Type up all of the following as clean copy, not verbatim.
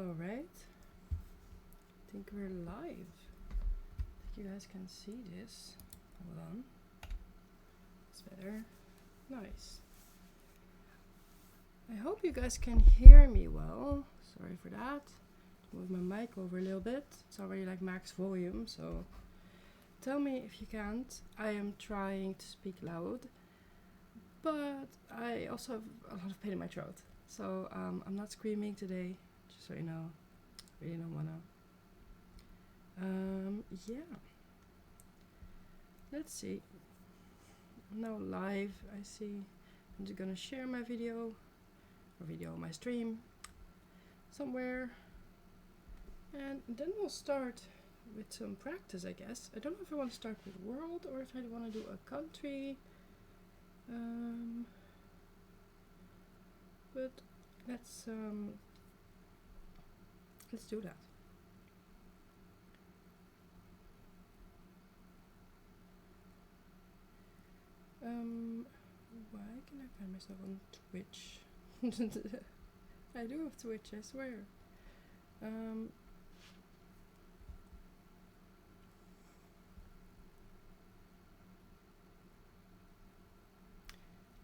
Alright. I think we're live. I think you guys can see this. Hold on. It's better. Nice. I hope you guys can hear me well. Sorry for that. Move my mic over a little bit. It's already like max volume, so tell me if you can't. I am trying to speak loud, but I also have a lot of pain in my throat. So I'm not screaming today, just so you know. Really don't wanna. Yeah. Let's see. I'm now live, I see. I'm just gonna share my video, my stream, somewhere. And then we'll start with some practice, I guess. I don't know if I want to start with world or if I want to do a country. But let's do that. Why can I find myself on Twitch? I do have Twitch, I swear.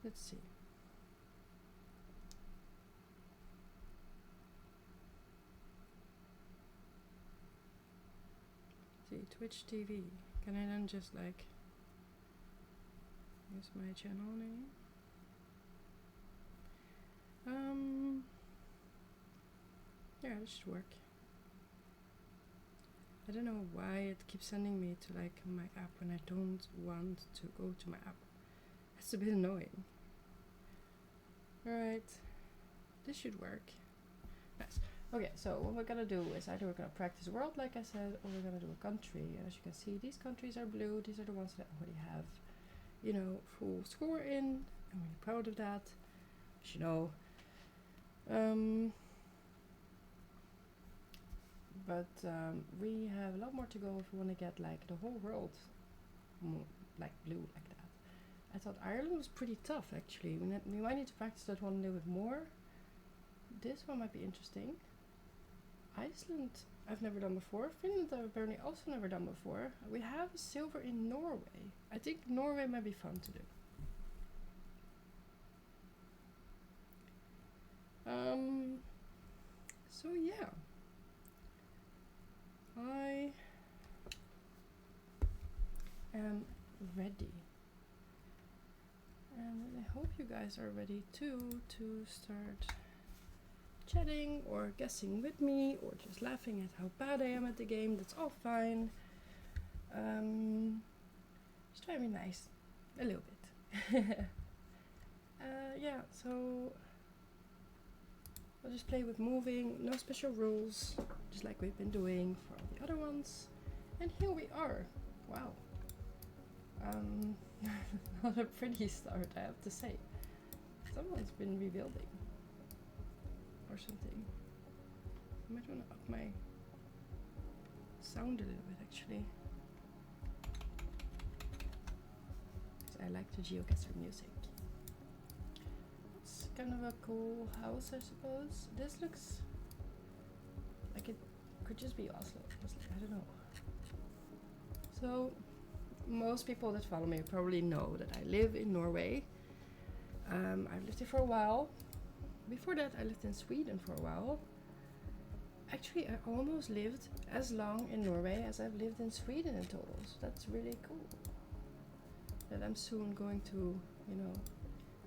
Let's see. See, Twitch TV. Can I then just like use my channel name? Yeah, this should work. I don't know why it keeps sending me to like my app when I don't want to go to my app. It's a bit annoying. Alright, this should work. Nice. Okay, so what we're gonna do is either we're gonna practice world like I said, or we're gonna do a country. And as you can see, these countries are blue. These are the ones that I already have, you know, full score in. I'm really proud of that, as you know. But we have a lot more to go if we want to get like the whole world like blue like that. I thought Ireland was pretty tough actually. We might need to practice that one a little bit more. This one might be interesting. Iceland I've never done before. Finland I've apparently also never done before. We have silver in Norway. I think Norway might be fun to do. So yeah. I am ready. And I hope you guys are ready too to start chatting or guessing with me or just laughing at how bad I am at the game. That's all fine. Just try to be nice a little bit. Yeah, so I'll just play with moving, no special rules, just like we've been doing for all the other ones. And here we are. Wow. Not a pretty start, I have to say. Someone's been rebuilding or something. I might want to up my sound a little bit actually. Because I like the Geoguessr music. It's kind of a cool house, I suppose. This looks like it could just be Oslo. I don't know. So most people that follow me probably know that I live in Norway. I've lived here for a while. Before that I lived in Sweden for a while. Actually I almost lived as long in Norway as I've lived in Sweden in total. So that's really cool. That I'm soon going to, you know,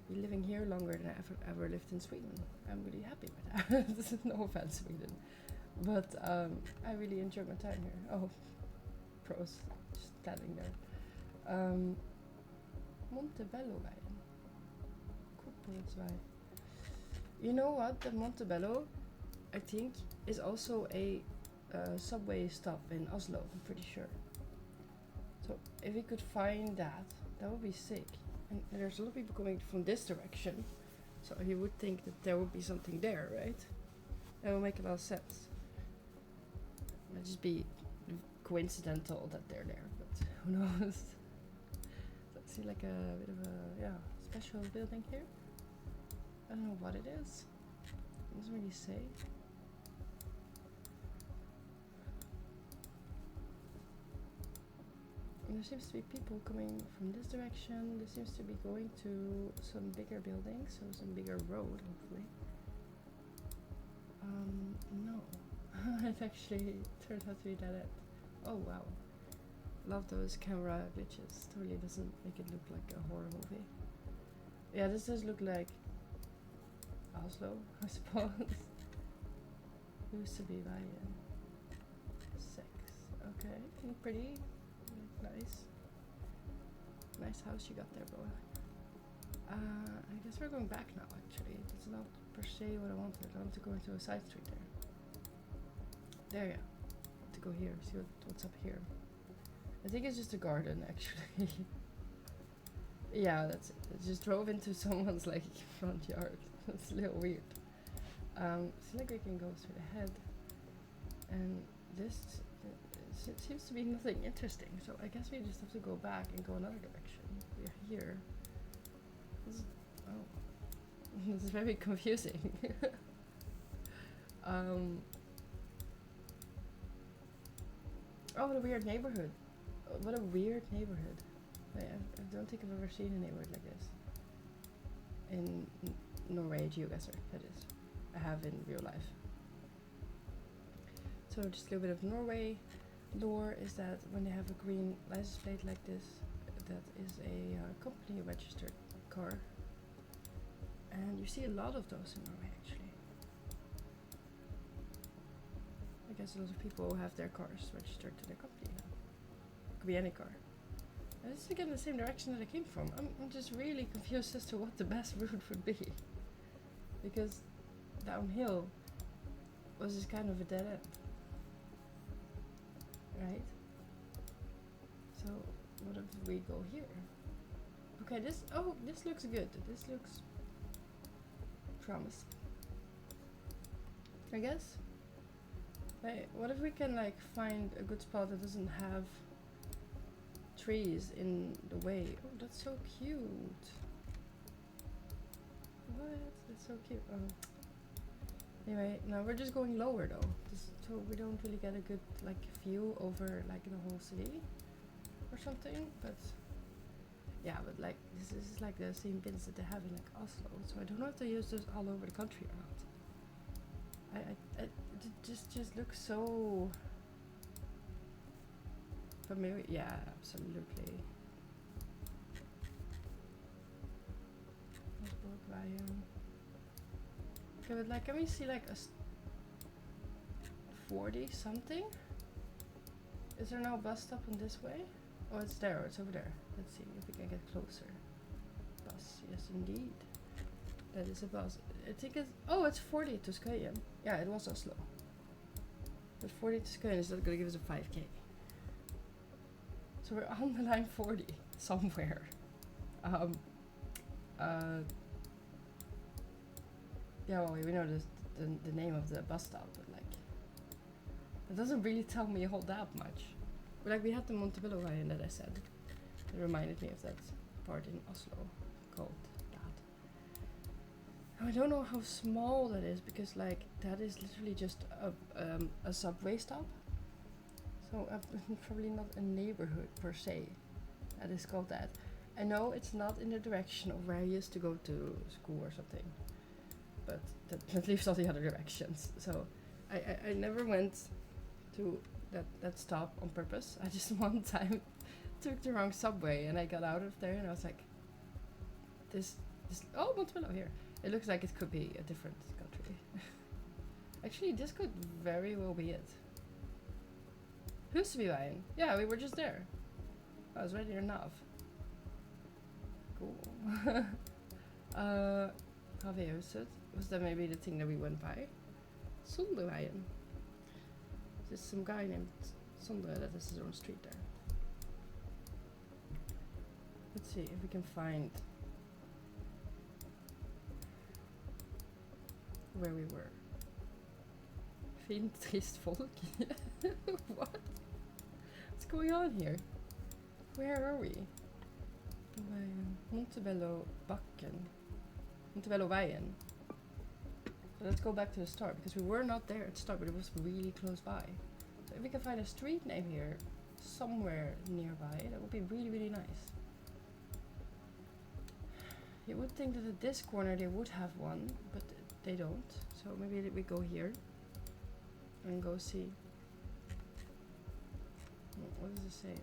be living here longer than I ever lived in Sweden. I'm really happy with that. No offense Sweden. But I really enjoy my time here. Oh, pros. Just standing there. Montebello-vägen. Koppelsvej. You know what? The Montebello, I think, is also a subway stop in Oslo, I'm pretty sure. So if we could find that, that would be sick. And there's a lot of people coming from this direction, so you would think that there would be something there, right? That would make a lot of sense. It might just be coincidental that they're there, but who knows? So I see like a bit of a special building here. I don't know what it is. It doesn't really say. there seems to be people coming from this direction. This seems to be going to some bigger buildings, so some bigger road, hopefully. No. It actually turned out to be dead end. Oh wow. Love those camera glitches. Totally doesn't make it look like a horror movie. Yeah, this does look like Oslo, I suppose. Used to be Ryan. 6. Okay, pretty. Nice. Nice house you got there, bro. I guess we're going back now, actually. That's not per se what I wanted. I want to go into a side street there. There, yeah. I want to go here, see what's up here. I think it's just a garden, actually. Yeah, that's it. I just drove into someone's, like, front yard. That's a little weird. Seems like we can go through the head. And this seems to be nothing interesting, so I guess we just have to go back and go another direction. We're here. This is very confusing. Oh, what a weird neighborhood. What a weird neighborhood. I don't think I've ever seen a neighborhood like this. In Norway, Geoguessr, that is. I have in real life. So just a little bit of Norway lore is that when they have a green license plate like this, that is a company registered car. And you see a lot of those in Norway, actually. I guess a lot of people have their cars registered to their company now. Could be any car. And this is again the same direction that I came from. I'm just really confused as to what the best route would be. Because downhill was just kind of a dead end. Right? So, what if we go here? Okay, this looks good. This looks promising. I guess. Hey, what if we can like find a good spot that doesn't have trees in the way? Oh, that's so cute. What? That's so cute. Oh. Anyway, now we're just going lower though, so we don't really get a good like view over like the whole city or something. But yeah, but like this is like the same bins that they have in like Oslo, so I don't know if they use this all over the country or not. It just looks so familiar. Yeah, absolutely. Okay, but like, can we see like a 40 something? Is there now a bus stop in this way? Oh, it's there. It's over there. Let's see if we can get closer. Bus, yes, indeed. That is a bus. I think it's. Oh, it's 40 to Skøyen. Yeah, it was Oslo. But 40 to Skøyen is not going to give us a 5k. So we're on the line 40 somewhere. Yeah, well, we know the name of the bus stop, but like, it doesn't really tell me a whole that much. But like, we had the Montebello Ryan that I said. It reminded me of that part in Oslo called that. I don't know how small that is because like that is literally just a subway stop. So probably not a neighborhood per se that is called that. I know it's not in the direction of where I used to go to school or something, but that leaves all the other directions. So I never went to that stop on purpose. I just one time took the wrong subway and I got out of there and I was like, this oh, Montebello here. It looks like it could be a different country. Actually, this could very well be it. Husbyveien. Yeah, we were just there. I was right near Nav. Cool. Havehuset. Was that maybe the thing that we went by? Sonderveien. There's some guy named Sondre that has his own street there. Let's see if we can find where we were. Fint trist folk. What? What's going on here? Where are we? Montebello Bakken. Montebello Veien. So let's go back to the start because we were not there at the start, but it was really close by. So if we can find a street name here, somewhere nearby. That would be really, really nice. You would think that at this corner they would have one, but they don't. So maybe we go here and go see. What does it say?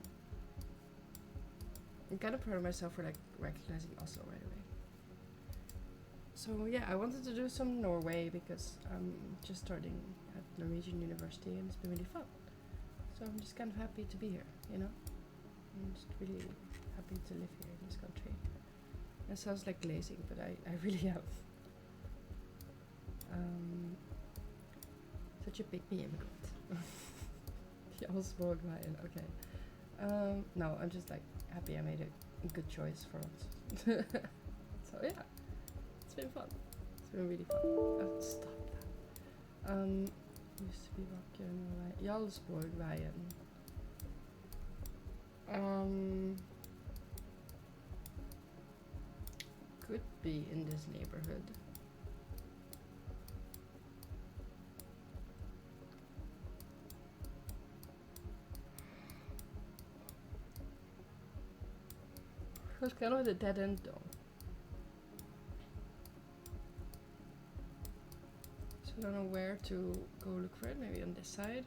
I'm kind of proud of myself for like recognizing Oslo right away. So yeah, I wanted to do some Norway because I'm just starting at Norwegian University and it's been really fun. So I'm just kind of happy to be here, you know? I'm just really happy to live here in this country. That sounds like glazing, but I really am. Such a pick-me immigrant. Okay. No, I'm just like happy I made a good choice for once. So yeah, it's been fun. It's been really fun. Oh, stop that. Used to be Bakke, Norway. Jarlsborgveien. Could be in this neighborhood. It's kind of a dead end though. So I don't know where to go look for it. Maybe on this side.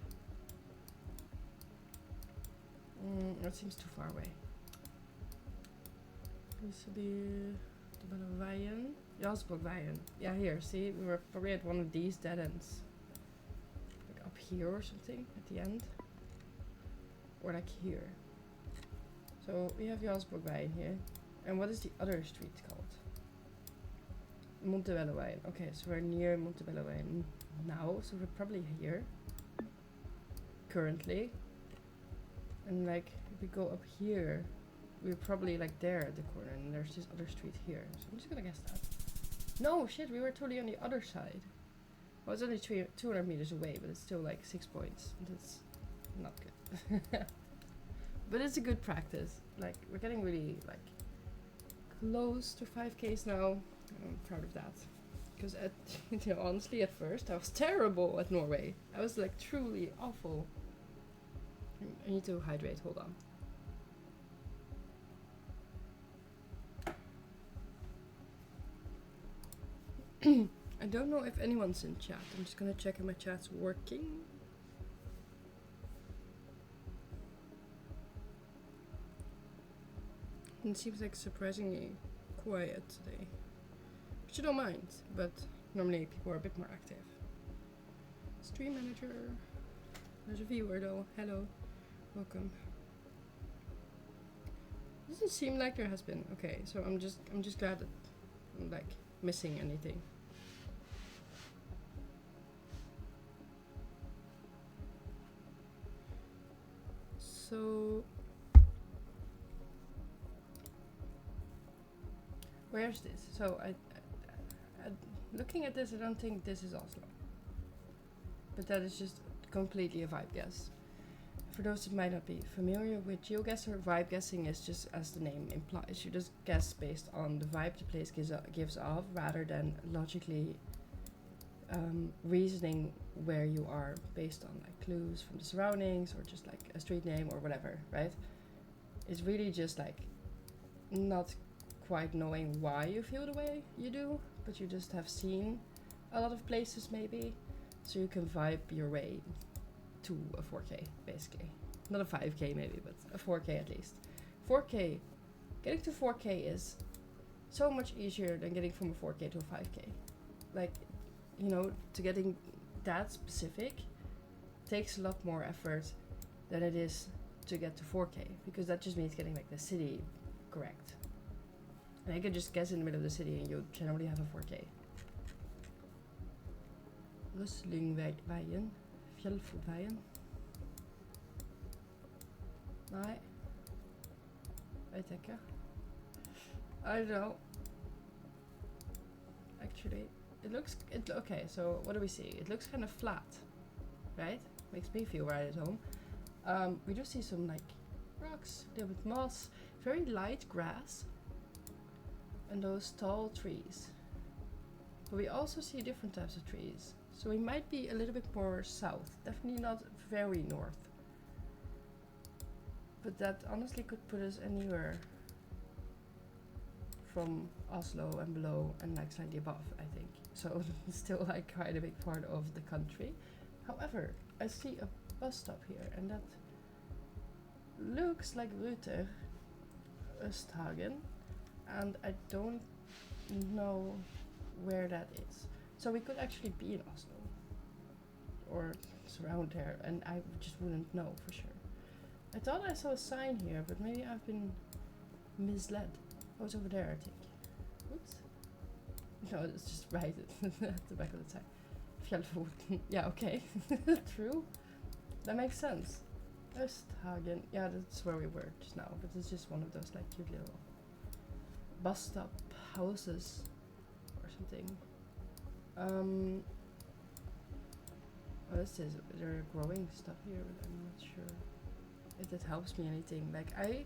That seems too far away. Used to be Veien. Jarlsborgveien. Yeah, here. See, we were probably at one of these dead ends. Like up here or something at the end. Or like here. So we have Jarlsborgveien here. And what is the other street called? Montebellowein. Okay, so we're near Montebellowein now. So we're probably here. Currently. And like, if we go up here, we're probably like there at the corner. And there's this other street here. So I'm just gonna guess that. No, shit, we were totally on the other side. Well, it's only 200 meters away, but it's still like 6 points. That's not good. But it's a good practice. Like, we're getting really, like, close to 5Ks now. I'm proud of that. Because, you know, honestly, at first, I was terrible at Norway. I was, like, truly awful. I need to hydrate. Hold on. I don't know if anyone's in chat. I'm just gonna check if my chat's working. It seems like surprisingly quiet today, which I don't mind, but normally people are a bit more active. Stream manager. There's a viewer though. Hello, welcome. Doesn't seem like there has been. Okay, so I'm just glad that I'm like missing anything. So where's this? So I looking at this, I don't think this is Oslo. But that is just completely a vibe guess. For those that might not be familiar with Geoguessr, vibe guessing is just as the name implies. You just guess based on the vibe the place gives off rather than logically reasoning where you are based on like clues from the surroundings or just like a street name or whatever, right? It's really just like not quite knowing why you feel the way you do, but you just have seen a lot of places maybe, so you can vibe your way to a 4K basically. Not a 5K maybe, but a 4K at least. 4K, getting to 4K is so much easier than getting from a 4K to a 5K. Like, you know, to getting that specific takes a lot more effort than it is to get to 4K, because that just means getting like the city correct. And I could just guess in the middle of the city and you'll generally have a 4K. Ruslingveien. Fjellfotveien. Nei. Vet ikke. I don't know. Actually, it looks... okay, so what do we see? It looks kind of flat, right? Makes me feel right at home. We do see some like rocks, a little bit moss, very light grass, and those tall trees. But we also see different types of trees. So we might be a little bit more south, definitely not very north. But that honestly could put us anywhere from Oslo and below and like slightly above, I think. So it's still like quite a big part of the country. However, I see a bus stop here and that looks like Ruter Østhagen, and I don't know where that is. So we could actually be in Oslo or surround there, and I just wouldn't know for sure. I thought I saw a sign here, but maybe I've been misled. Oh, it's over there, I think. Oops. No, it's just right at the back of the sign. Fjellfoten. Yeah, okay. True. That makes sense. Østhagen. Yeah, that's where we were just now, but it's just one of those like cute little bus stop houses or something. Oh, this is, they're growing stuff here, but I'm not sure if that helps me anything. Like I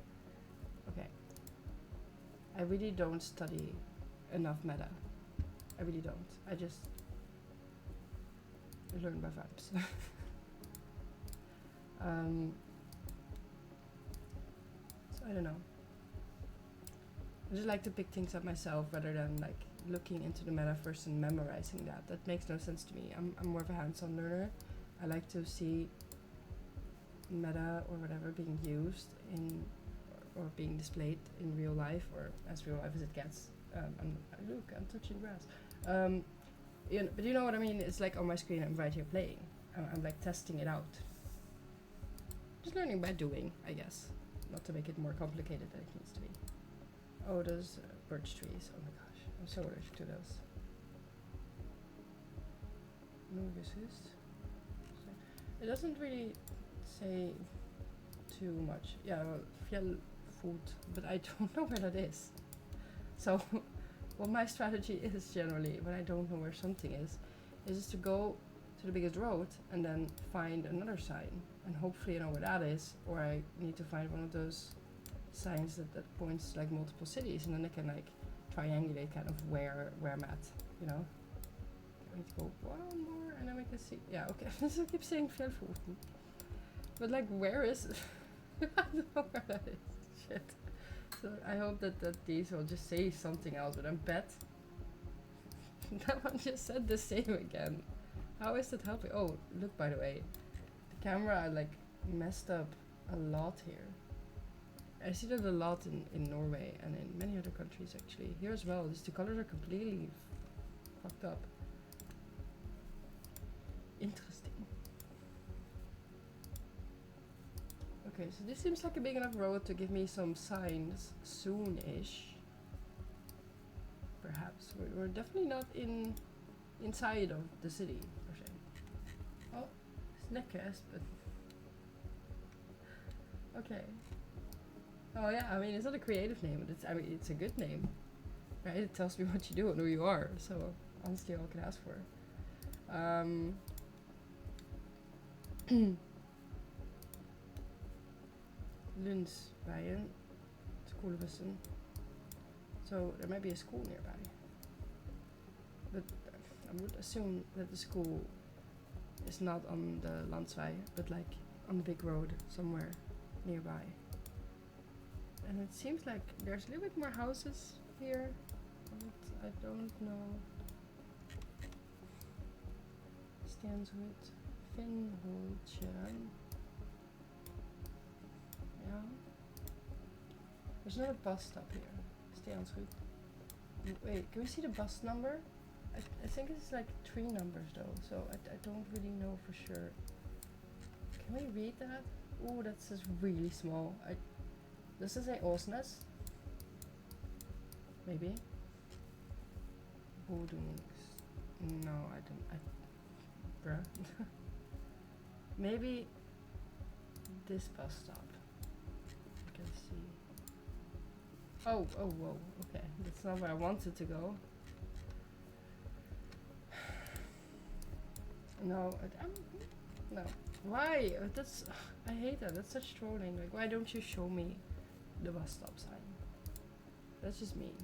really don't study enough meta. I really don't. I just learn by vibes. So I don't know. I just like to pick things up myself rather than like looking into the meta first and memorizing that. That makes no sense to me. I'm more of a hands-on learner. I like to see meta or whatever being used in or being displayed in real life, or as real life as it gets. Look, I'm touching grass. But you know what I mean? It's like on my screen, I'm right here playing. I'm like testing it out. Just learning by doing, I guess. Not to make it more complicated than it needs to be. Oh, those birch trees. Oh my gosh, I'm so allergic to those. Norway. It doesn't really say too much. Yeah, well, Fjellfot, but I don't know where that is. So, what my strategy is generally when I don't know where something is just to go to the biggest road and then find another sign, and hopefully I know where that is, or I need to find one of those signs that points to like multiple cities, and then I can like triangulate kind of where I'm at, you know. I need to go one more and then we can see. Yeah, okay. I keep saying Fjellfoten, but like where is I don't know where that is. Shit. So I hope that these will just say something else, but I bet that one just said the same again. How is that helping? Oh, look, by the way, the camera like messed up a lot here. I see that a lot in Norway and in many other countries actually. Here as well, just the colors are completely fucked up. Interesting. Okay, so this seems like a big enough road to give me some signs soon-ish. Perhaps. We're definitely not inside of the city, per se. Oh, Snekkes, but... Okay. Oh yeah, I mean, it's not a creative name, but it's a good name. Right? It tells me what you do and who you are, so honestly all I can ask for. Lundsveien, schoolbussen. So there might be a school nearby. But I would assume that the school is not on the Landsvei, but like on the big road somewhere nearby. And it seems like there's a little bit more houses here, but I don't know. Stensrud, Finnholtjern. Yeah. There's not a bus stop here. Stensrud. Wait, can we see the bus number? I think it's like 3 numbers though, so I don't really know for sure. Can we read that? Oh, that's just really small. Does it say Åsnes? Maybe. Bodungs. No, I don't. Bruh. Maybe this bus stop. I can see. Oh, whoa. Okay, that's not where I wanted to go. No, no. Why? That's. I hate that. That's such trolling. Like, why don't you show me the bus stop sign? That's just mean.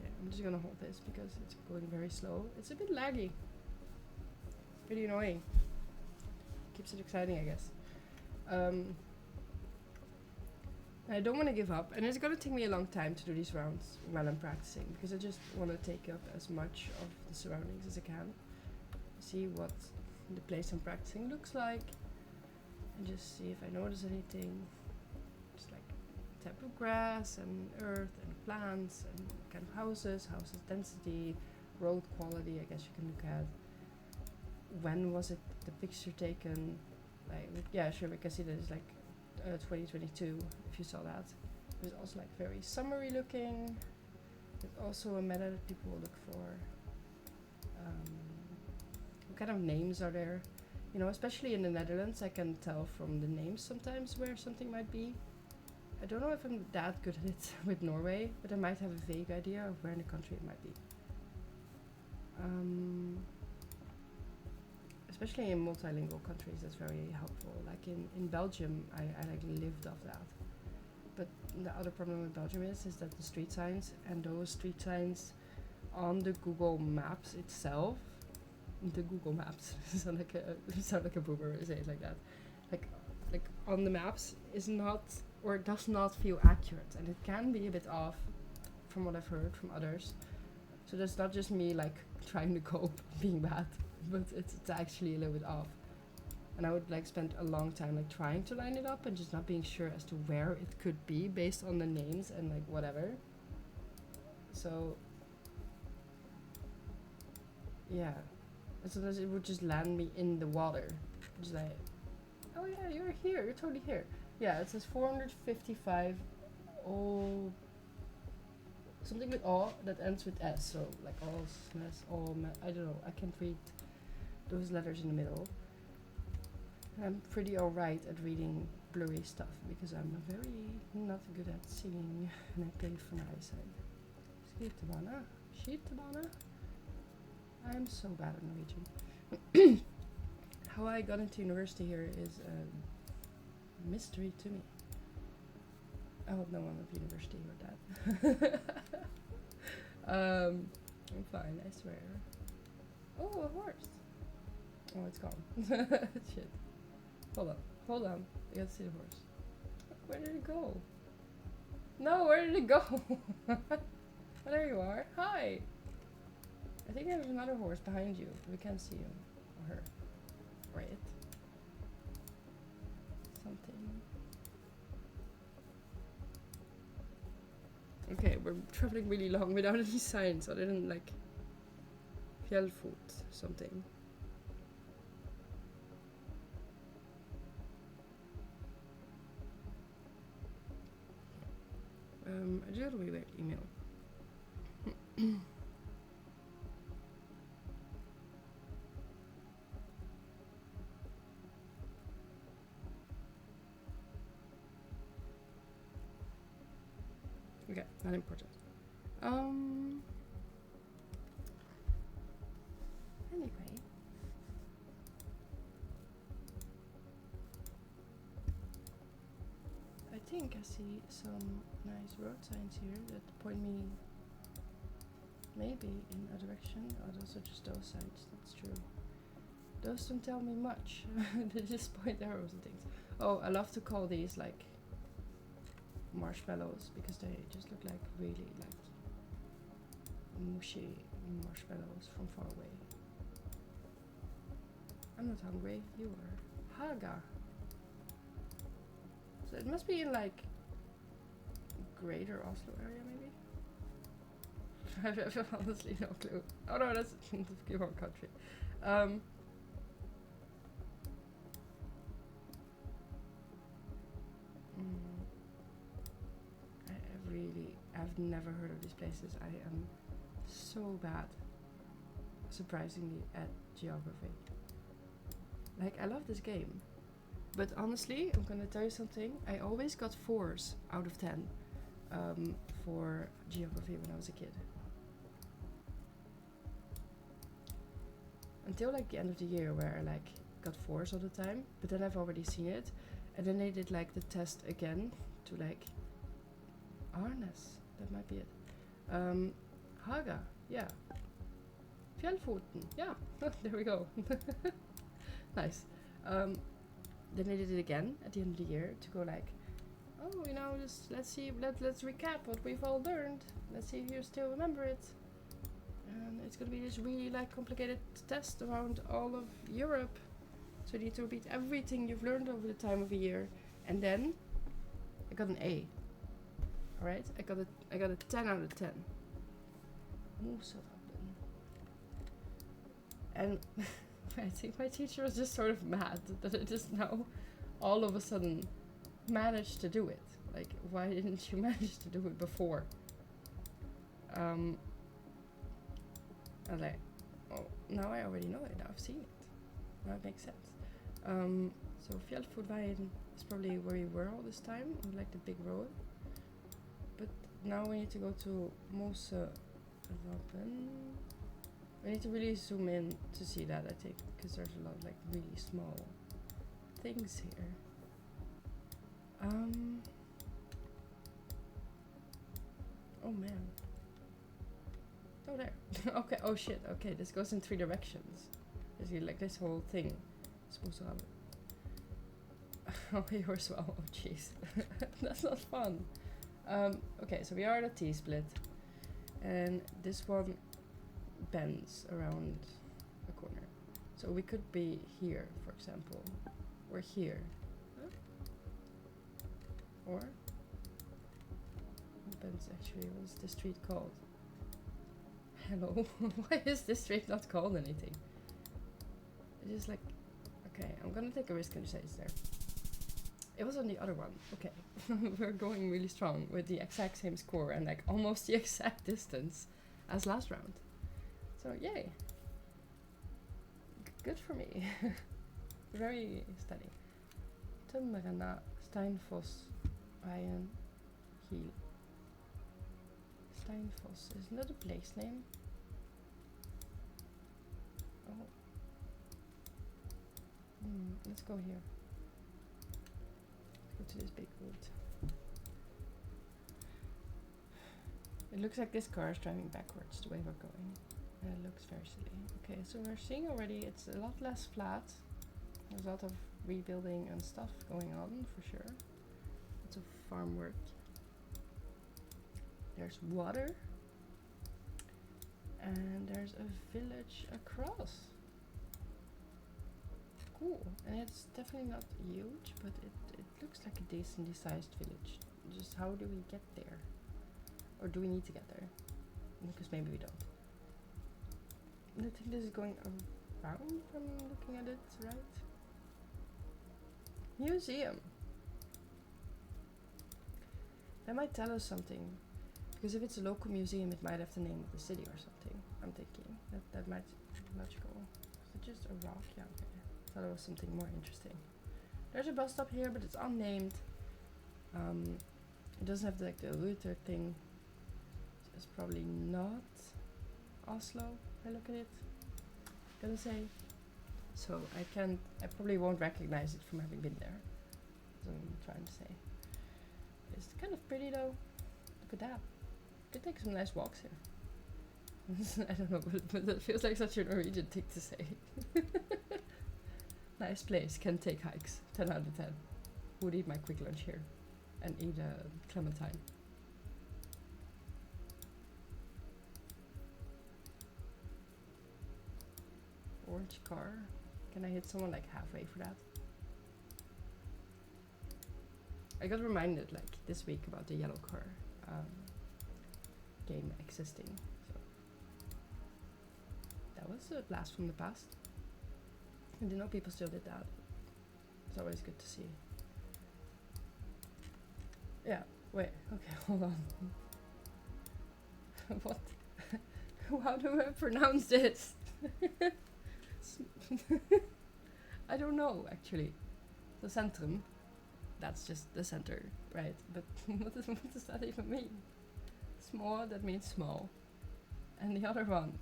Yeah, I'm just gonna hold this because it's going very slow. It's a bit laggy. Pretty annoying. Keeps it exciting, I guess. I don't want to give up, and it's gonna take me a long time to do these rounds while I'm practicing, because I just want to take up as much of the surroundings as I can. See what the place I'm practicing looks like, and just see if I notice anything. Just like type of grass and earth and plants and kind of houses density, road quality, I guess you can look at. When was it the picture taken? Like, yeah, sure, we can see that it's like 2022, if you saw that. It's also like very summery looking. It's also a meta that people will look for. What kind of names are there? You know, especially in the Netherlands, I can tell from the names sometimes where something might be. I don't know if I'm that good at it with Norway, but I might have a vague idea of where in the country it might be. Especially in multilingual countries, that's very helpful. Like in Belgium, I like lived off that. But the other problem with Belgium is that the street signs, and those street signs on the Google Maps itself, the Google Maps sound like a boomer when I say it like that. Like on the maps is not, or does not feel accurate, and it can be a bit off from what I've heard from others. So that's not just me like trying to cope being bad, but it's actually a little bit off. And I would like spend a long time like trying to line it up and just not being sure as to where it could be based on the names and like whatever. So yeah, and sometimes it would just land me in the water. Just like, oh yeah, you're here, you're totally here. Yeah, it says 455 all, something with all that ends with S, so like all, I don't know, I can't read those letters in the middle. I'm pretty alright at reading blurry stuff because I'm very not good at seeing, and I pay for my eyesight. Skytebane. I'm so bad at Norwegian. How I got into university here is a mystery to me. I hope no one at university heard that. I'm fine, I swear. Oh, a horse. Oh, it's gone. Shit. Hold on. I gotta see the horse. Where did it go? No, where did it go? Oh, there you are. Hi. I think there's another horse behind you. We can't see him or her or it. Something. Okay, we're traveling really long without any signs other than like Fjellfot something. I just got a weird email. Okay, not important. Anyway. I think I see some nice road signs here that point me maybe in a direction, or those are just those signs, that's true. Those don't tell me much. They just point arrows and things. Oh, I love to call these like marshmallows because they just look like really like mushy marshmallows from far away. I'm not hungry, you are. Haga. So it must be in like greater Oslo area maybe? I have honestly no clue. Oh no, that's the Pokemon country. I've never heard of these places. I am so bad, surprisingly, at geography. Like, I love this game. But honestly, I'm gonna tell you something. I always got 4s out of 10 for geography when I was a kid. Until like the end of the year where I like got 4s all the time. But then I've already seen it. And then they did like the test again to like Arnes. That might be it. Haga, yeah. Fjellfoten, yeah. There we go. Nice. Then they did it again at the end of the year to go like, oh, you know, just let's see, let's recap what we've all learned. Let's see if you still remember it. And it's gonna be this really like complicated test around all of Europe. So you need to repeat everything you've learned over the time of a year. And then I got an A. Alright? I got a 10 out of 10. And I think my teacher was just sort of mad that I just now all of a sudden managed to do it. Like, why didn't you manage to do it before? I'm like, oh, now I already know it. Now I've seen it. Now it makes sense. So Fjellfotveien is probably where we were all this time, on like the big road. But now we need to go to Mosevappen. We need to really zoom in to see that, I think, because there's a lot of like really small things here. Oh man. Oh, there. Okay, oh shit, okay, this goes in 3 directions. Basically, like this whole thing is supposed to have it. Oh, yours well. Oh, jeez. That's not fun. Okay, so we are at a T-split. And this one bends around a corner. So we could be here, for example. Or here. Huh? Or? What bends actually? What is this street called? Hello? Why is this street not called anything? It's just like... Okay, I'm gonna take a risk and say it's there. It was on the other one. Okay. We're going really strong with the exact same score and like almost the exact distance as last round. So yay. Good for me. Very steady. Tummerena, Steinfoss, Iron, Heel. Steinfoss, isn't that a place name? Oh. Let's go here. Let's go to this big wood. It looks like this car is driving backwards the way we're going. And it looks very silly. Okay, so we're seeing already it's a lot less flat. There's a lot of rebuilding and stuff going on for sure. Lots of farm work. There's water. And there's a village across. Cool. And it's definitely not huge, but it looks like a decently sized village. Just how do we get there? Or do we need to get there? Because maybe we don't. I think this is going around from looking at it, right? Museum. That might tell us something. Because if it's a local museum, it might have the name of the city or something. I'm thinking that might be logical. Is it just a rock? Yeah, okay. I thought it was something more interesting. There's a bus stop here, but it's unnamed. It doesn't have like the router thing. So it's probably not Oslo. If I look at it, gonna say. So I probably won't recognize it from having been there. That's what I'm trying to say. It's kind of pretty though. Look at that. Could take some nice walks here. I don't know, but that feels like such a Norwegian thing to say. Nice place, can take hikes. 10 out of 10. Would eat my quick lunch here. And eat a clementine. Orange car. Can I hit someone like halfway for that? I got reminded like this week about the yellow car game existing. So that was a blast from the past. I didn't know people still did that. It's always good to see. Yeah, wait, okay, hold on. What? How do I pronounce this? I don't know actually. The centrum. That's just the center, right? But what does that even mean? Small, that means small. And the other one.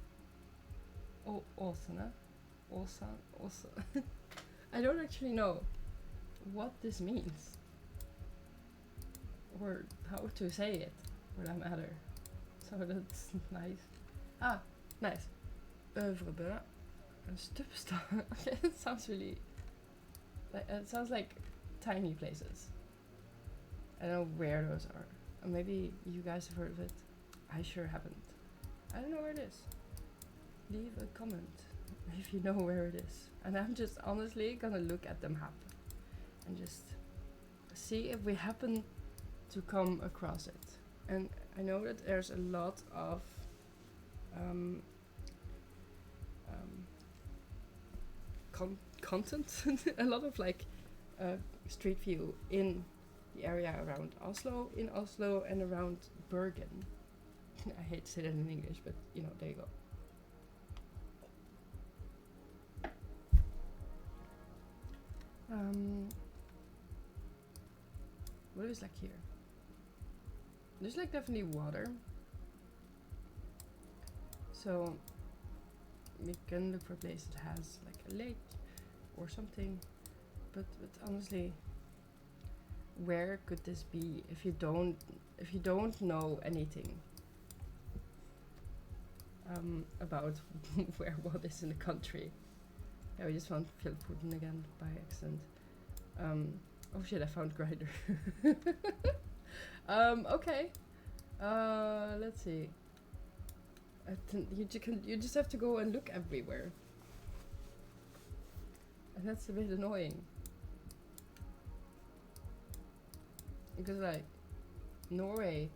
Oh, Åsane. Also. I don't actually know what this means. Or how to say it, for that matter. So that's nice. Ah, nice. Øvrebø. Stupstad. Okay, it sounds really... it sounds like tiny places. I don't know where those are. Or maybe you guys have heard of it. I sure haven't. I don't know where it is. Leave a comment if you know where it is. And I'm just honestly gonna look at the map and just see if we happen to come across it. And I know that there's a lot of content, a lot of like street view in the area around Oslo, in Oslo and around Bergen. I hate to say that in English, but you know, there you go. What is like here? There's like definitely water. So we can look for a place that has like a lake or something. But honestly, where could this be if you don't know anything about where what is in the country? Yeah, we just found Phil Putin again by accident. Oh shit, I found Grinder. Okay. Let's see. You just have to go and look everywhere. And that's a bit annoying. Because like, Norway,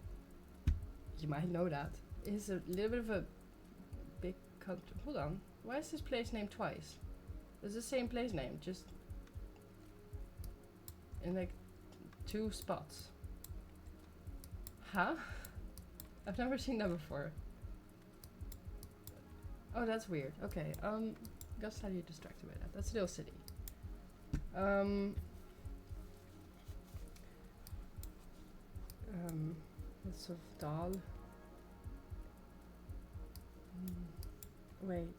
you might know that, is a little bit of a big country. Hold on, why is this place named twice? It's the same place name, just in like 2 spots. Huh? I've never seen that before. Oh, that's weird. Okay, got slightly distracted by that. That's a little city. That's sort of Dal. Wait.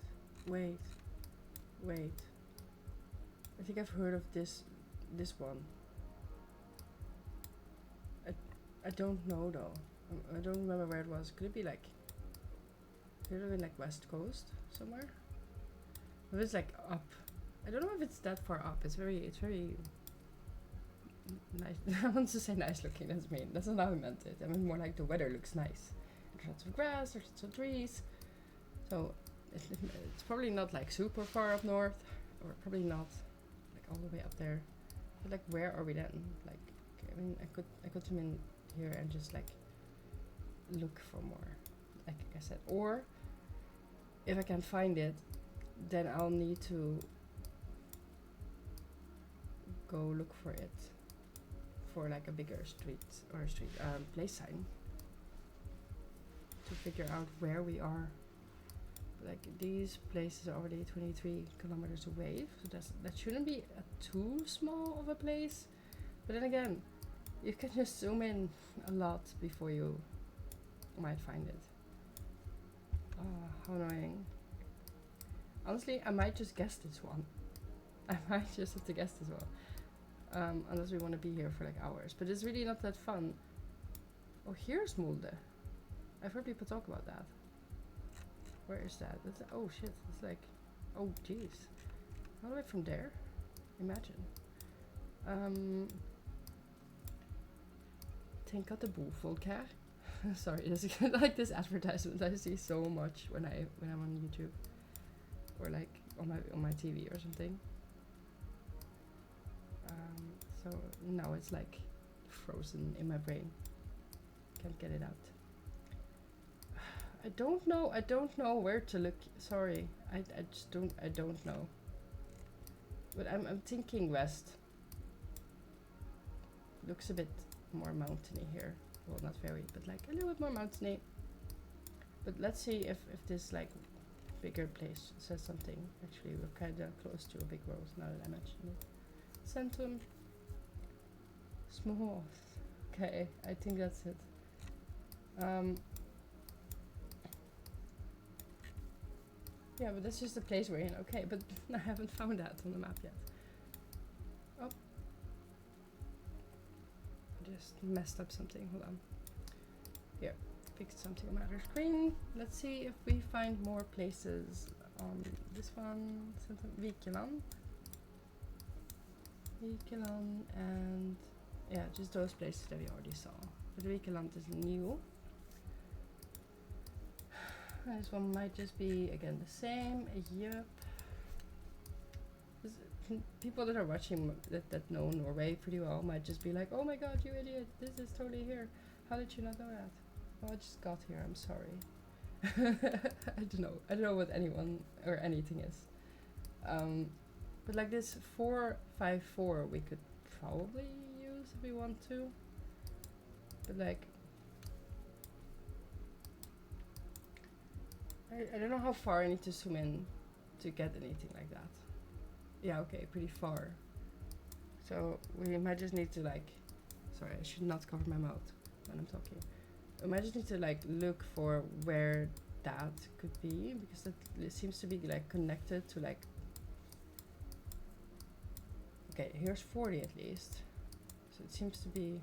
I think I've heard of this one. I don't know though. I don't remember where it was. Could it be like? Could it have been like West Coast somewhere? If it's like up, I don't know if it's that far up. It's very nice. I want to say nice looking. That's mean. That's not how I meant it. I mean more like the weather looks nice. There's lots of grass. There's lots of trees. So it's probably not like super far up north, or probably not like all the way up there. But like, where are we then? Like, I mean, I could come in here and just like look for more, like I said, or if I can find it, then I'll need to go look for it for like a bigger street place sign to figure out where we are. Like, these places are already 23 kilometers away, so that shouldn't be too small of a place. But then again, you can just zoom in a lot before you might find it. How annoying. Honestly, I might just guess this one. I might just have to guess this one. Unless we want to be here for like hours. But it's really not that fun. Oh, here's Molde. I've heard people talk about that. Where is that? That's, oh shit, it's like, oh jeez. All the way from there? Imagine. Tänk att bo folk här. Sorry, this is like this advertisement I see so much when I'm on YouTube. Or like on my TV or something. So now it's like frozen in my brain. Can't get it out. I don't know where to look. Sorry, I don't know. But I'm thinking west. Looks a bit more mountainy here. Well, not very, but like a little bit more mountainy. But let's see if this like bigger place says something. Actually, we're kind of close to a big road now that I mentioned it. Centrum. Small. Okay, I think that's it. Yeah, but that's just the place we're in. Okay, but I haven't found that on the map yet. Oh. I just messed up something. Hold on. Here, fixed something on my other screen. Let's see if we find more places on this one. Vikeland and Yeah, just those places that we already saw. But Griekenland is new. This one might just be again the same. Yep. People that are watching that know Norway pretty well might just be like, oh my god, you idiot, this is totally here. How did you not know that? Oh, I just got here, I'm sorry. I don't know what anyone or anything is. But like this 454 we could probably use if we want to. But like, I don't know how far I need to zoom in to get anything like that. Yeah, okay, pretty far. So we might just need to like, sorry, I should not cover my mouth when I'm talking. We might just need to like look for where that could be, because that seems to be like connected to like, okay, here's 40 at least. So it seems to be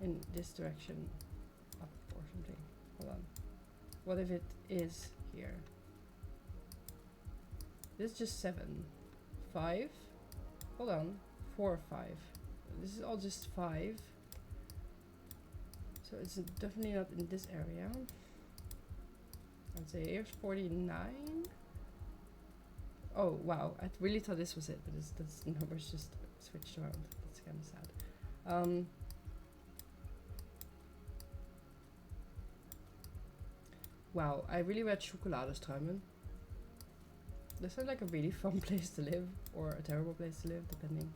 in this direction up or something. Hold on. What if it is here? This is just 7. 5? Hold on. 4 or 5. This is all just 5. So it's definitely not in this area. I'd say here's 49. Oh wow, I really thought this was it, but this numbers just switched around. That's kind of sad. Wow, I really read Schokoladestruimen. This sounds like a really fun place to live, or a terrible place to live, depending.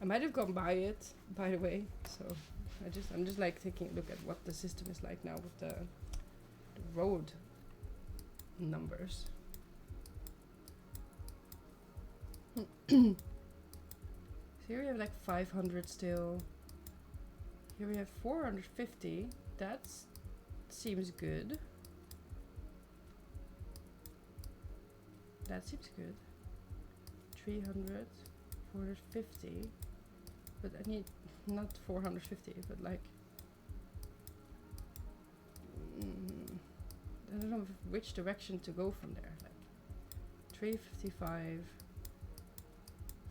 I might have gone by it, by the way. So I'm just like taking a look at what the system is like now with the road numbers. So here we have like 500 still. Here we have 450. That seems good. That seems good. 300, 450. But I need not 450, but like I don't know which direction to go from there. Like 355,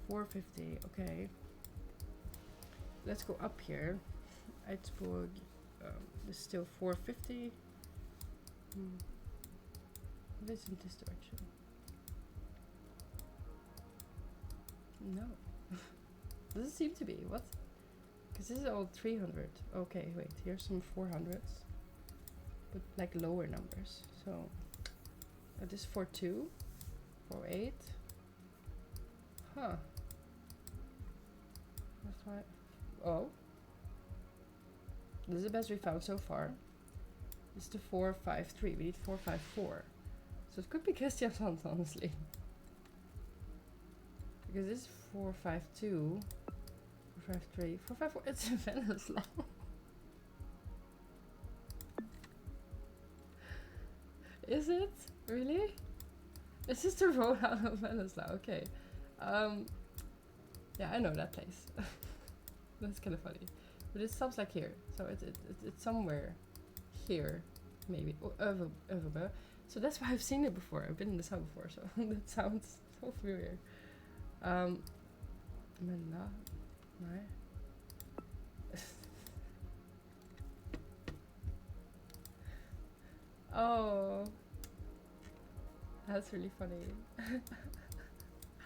450. Okay, let's go up here. Eidsborg. This is still 450. What is in this direction? No. Doesn't seem to be. What? Because this is all 300. Okay, wait. Here's some 400s. But like lower numbers. So this is 42. 48. Huh. That's why. Oh. This is the best we found so far. This is the 453. We need 454. So it could be Kristiansand, honestly. Because this is 452. 453. 454. It's in Vennesla. Is it? Really? Is this the road out of Vennesla? Okay. Yeah, I know that place. That's kind of funny. But it stops like here. So it's somewhere here, maybe. Or Överbø. So that's why I've seen it before. I've been in this house before, so that sounds so familiar. Mella. Nej. Oh. That's really funny.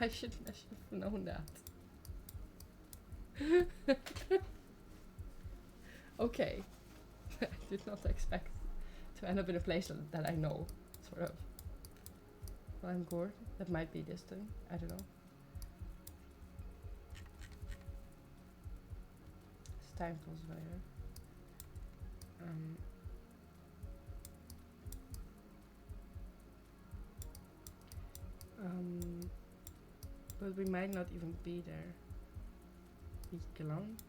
I should have known that. Okay. I did not expect to end up in a place that I know, sort of. Well, I'm bored. That might be this thing. I don't know. Steinpolsweijer. But we might not even be there. Griekenland.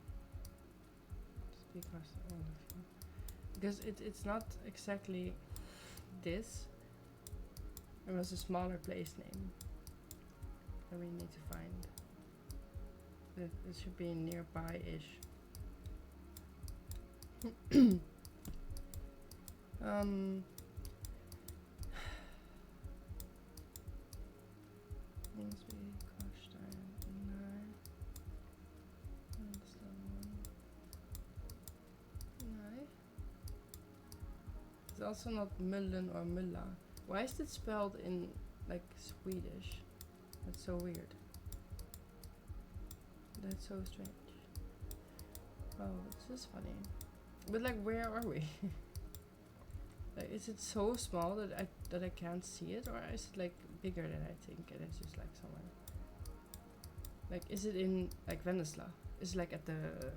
Because all of you. Because it's not exactly this. It was a smaller place name that we need to find. It should be nearby-ish. It's also not Mullen or Mulla. Why is it spelled in like Swedish? That's so weird. That's so strange. Oh, this is funny. But like, where are we? Like, is it so small that I can't see it, or is it like bigger than I think and it's just like somewhere? Like, is it in like Vennesla? Is it like at the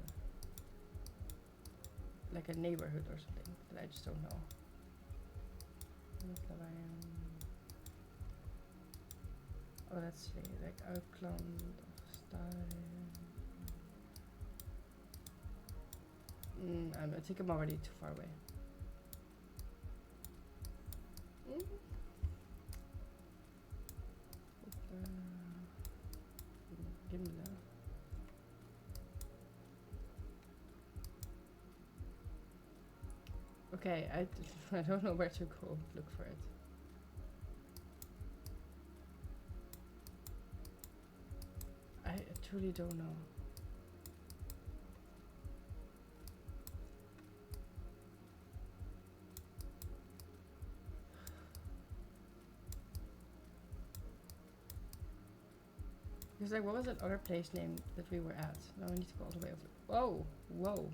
like a neighborhood or something that I just don't know? Oh, let's see, like Outland of Style. I think I'm already too far away. Gimle. Okay, I don't know where to go look for it. I truly don't know. Because like, what was that other place name that we were at? Now I need to go all the way over. Whoa, whoa.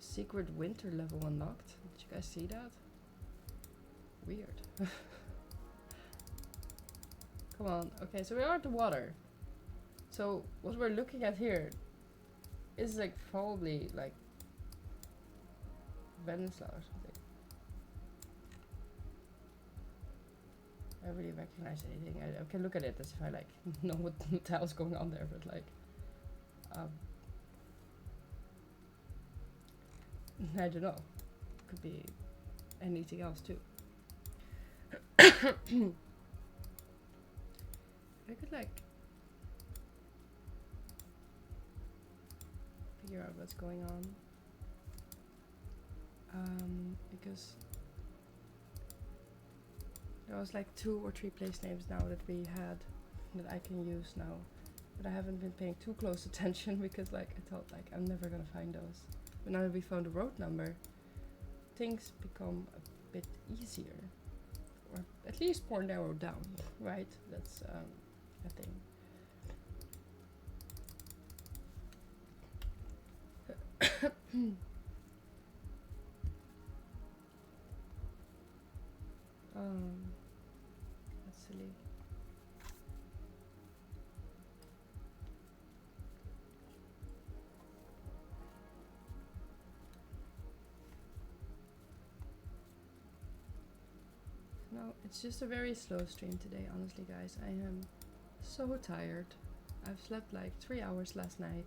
Secret winter level unlocked. Did you guys see that? Weird. Come on. Okay, so we are at the water. So what we're looking at here is like probably like Vennesla or something. I don't really recognize anything. I can look at it as if I like know what the hell's going on there, but like I don't know. Could be anything else too. I could like figure out what's going on. Because there was like 2 or 3 place names now that we had that I can use now, but I haven't been paying too close attention because like I thought like I'm never gonna find those. But now that we found the road number, things become a bit easier, or at least more narrowed down, right? That's a thing. That's silly. No, it's just a very slow stream today, honestly, guys. I am so tired. I've slept like 3 hours last night,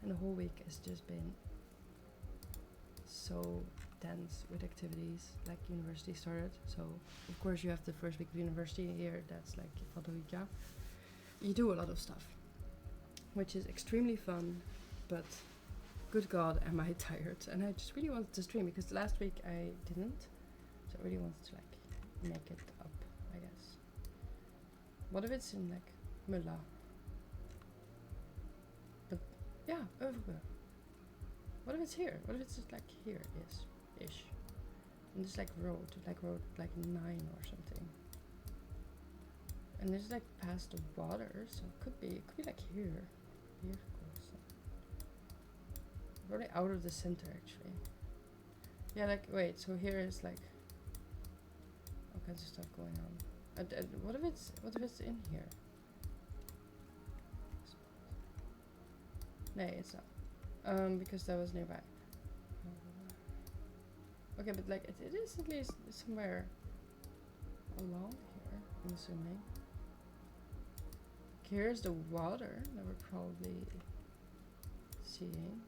and the whole week has just been so dense with activities. Like university started, so of course you have the first week of university here. That's like Vadovika. You do a lot of stuff, which is extremely fun, but good God, am I tired? And I just really wanted to stream because last week I didn't, so I really wanted to like make it up, I guess. What if it's in like Mulla? But yeah, over. What if it's here? What if it's just like here ish? And it's like road like 9 or something. And it's like past the water, so it could be like here. Here, of course. Probably out of the center actually. Yeah, like wait, so here is like all kinds of stuff going on. What if it's in here? No, it's not. Because that was nearby. Okay, but like it is at least somewhere along here, I'm assuming. Here's the water that we're probably seeing.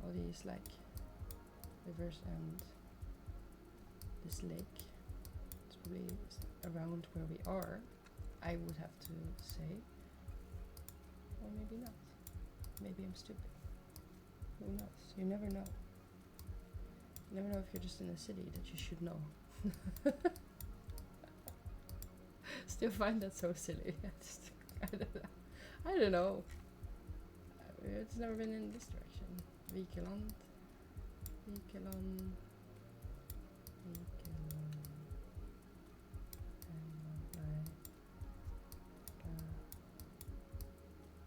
All these like rivers and this lake. It's probably around where we are, I would have to say. Or maybe not. Maybe I'm stupid. Who knows? You never know. You never know if you're just in a city that you should know. Still find that so silly. I don't know. It's never been in this direction. Vikeland. Vikeland.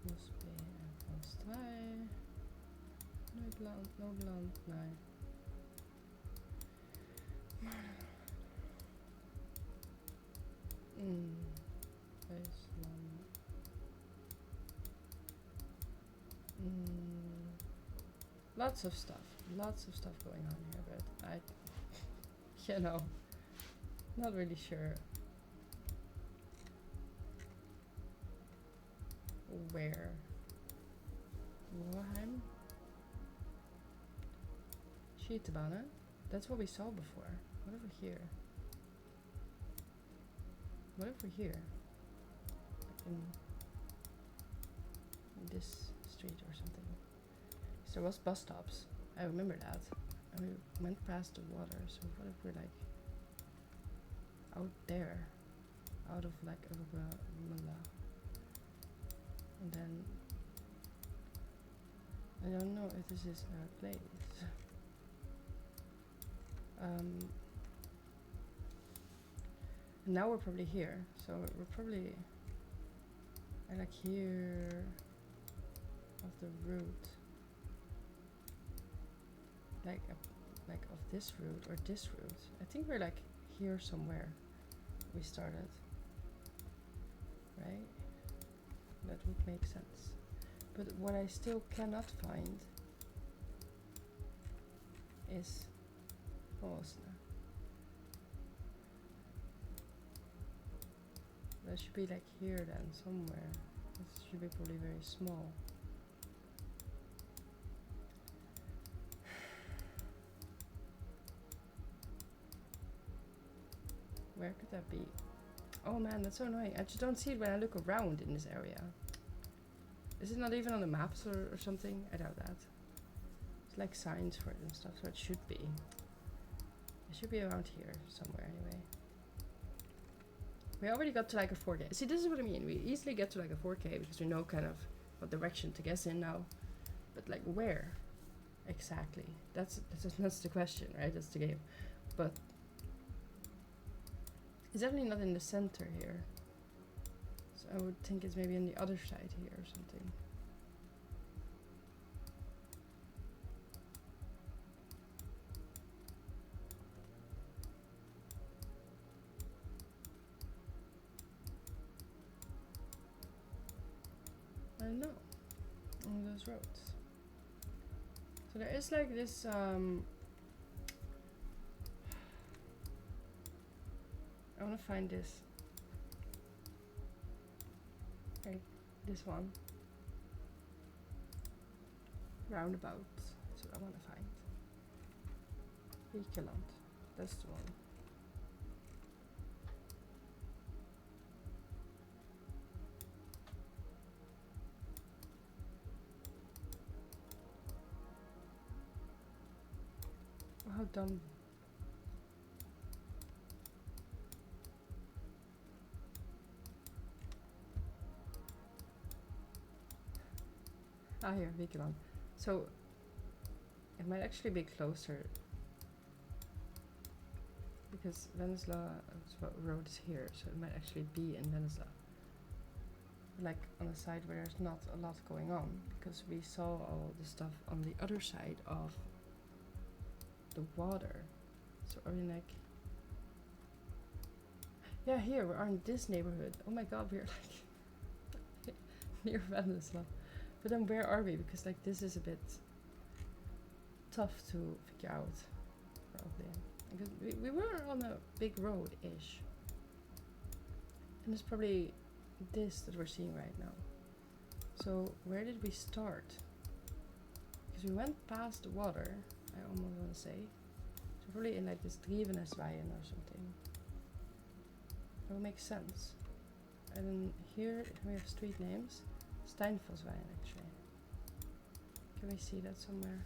Mosby en Van Strij. Noordland, nee. Friesland. Lots of stuff going on here, but I, you know, not really sure where. Warheim? Schietebane? That's what we saw before. What over here? What over here? Like in this street or something. So there was bus stops. I remember that. And we went past the water, so what if we're like out there? Out of like Uruguay. And then I don't know if this is a place. And now we're probably here, so we're probably like here of the route, like of this route or this route. I think we're like here somewhere. We started, right? That would make sense. But what I still cannot find is Åsne. That should be like here then, somewhere. This should be probably very small. Where could that be? Oh man, that's so annoying. I just don't see it when I look around in this area. Is it not even on the maps or something? I doubt that. It's like signs for it and stuff, so it should be. It should be around here somewhere anyway. We already got to like a 4K. See, this is what I mean. We easily get to like a 4K because we know kind of what direction to guess in now. But like where exactly? That's the question, right? That's the game. But it's definitely not in the center here. So I would think it's maybe on the other side here or something. I don't know. On those roads. So there is like this I want to find this. Okay, this one. Roundabout. That's what I want to find. Vikeland. That's the one. Oh, how dumb. Ah, here, Vikeland. So, it might actually be closer. Because Vennesla road is here, so it might actually be in Vennesla. Like on a side where there's not a lot going on. Because we saw all the stuff on the other side of the water. So are we like... Yeah, here, we are in this neighborhood. Oh my god, we're like near Vennesla. But then where are we? Because like this is a bit tough to figure out, probably. Because we were on a big road-ish. And it's probably this that we're seeing right now. So where did we start? Because we went past the water, I almost want to say. So probably in like this Drivenesveien or something. That would make sense. And then here we have street names. Steinfossveien actually. Can we see that somewhere?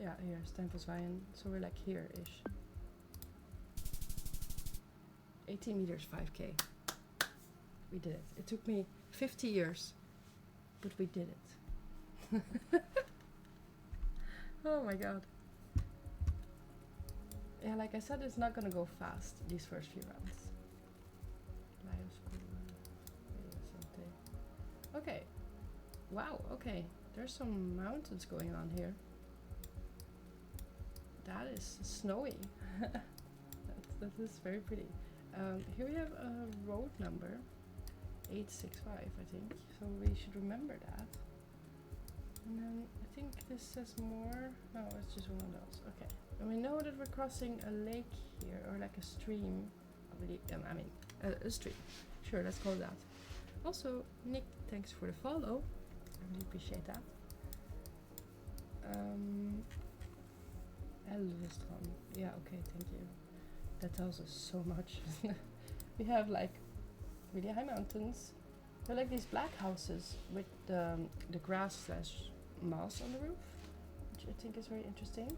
Yeah, here, Steinfossveien. So we're like here-ish. 18 meters, 5K. We did it. It took me 50 years, but we did it. Oh my god. Yeah, like I said, it's not gonna go fast, these first few rounds. Okay. Wow, okay. There's some mountains going on here. That is snowy. that is very pretty. Here we have a road number. 865, I think. So we should remember that. And then I think this says more. No, it's just one of those. Okay. And we know that we're crossing a lake here, or like a stream. I mean, a stream. Sure, let's call it that. Also, Nick, thanks for the follow. I really appreciate that. Elvestron. Yeah, okay, thank you. That tells us so much. We have like really high mountains. They're like these black houses with the grass slash moss on the roof, which I think is very interesting.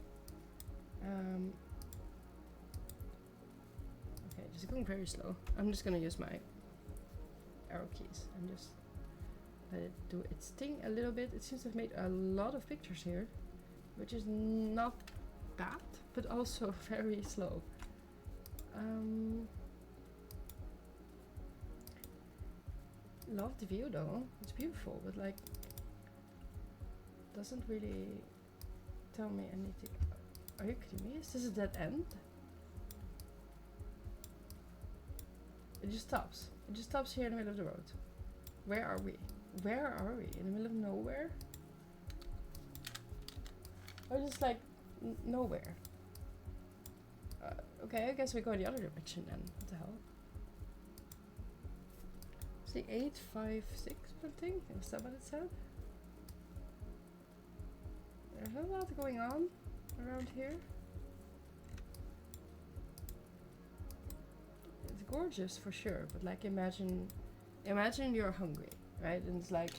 Okay, just going very slow. I'm just gonna use my arrow keys and just let it do its thing a little bit. It seems to have made a lot of pictures here, which is not bad, but also very slow. Love the view though, it's beautiful, but like doesn't really tell me anything. Are you kidding me? Is this a dead end? It just stops. It just stops here in the middle of the road. Where are we? Where are we? In the middle of nowhere? Or just like nowhere? Okay, I guess we go in the other direction then. What the hell? It's the 856 something? Is that what it said? There's a lot going on around here. It's gorgeous for sure, but like imagine you're hungry, right? And it's like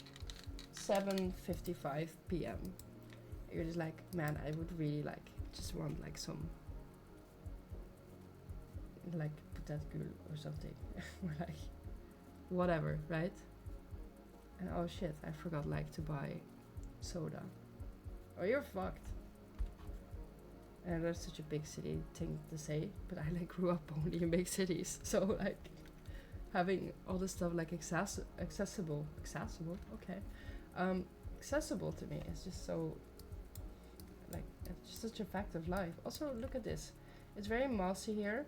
7:55 p.m. You're just like, man, I would really like just want like some like potato or something or like whatever, right? And oh shit, I forgot like to buy soda. Oh, you're fucked. And that's such a big city thing to say, but I like grew up only in big cities, so like having all this stuff like accessible, okay, accessible to me is just so like it's just such a fact of life. Also, look at this. It's very mossy here,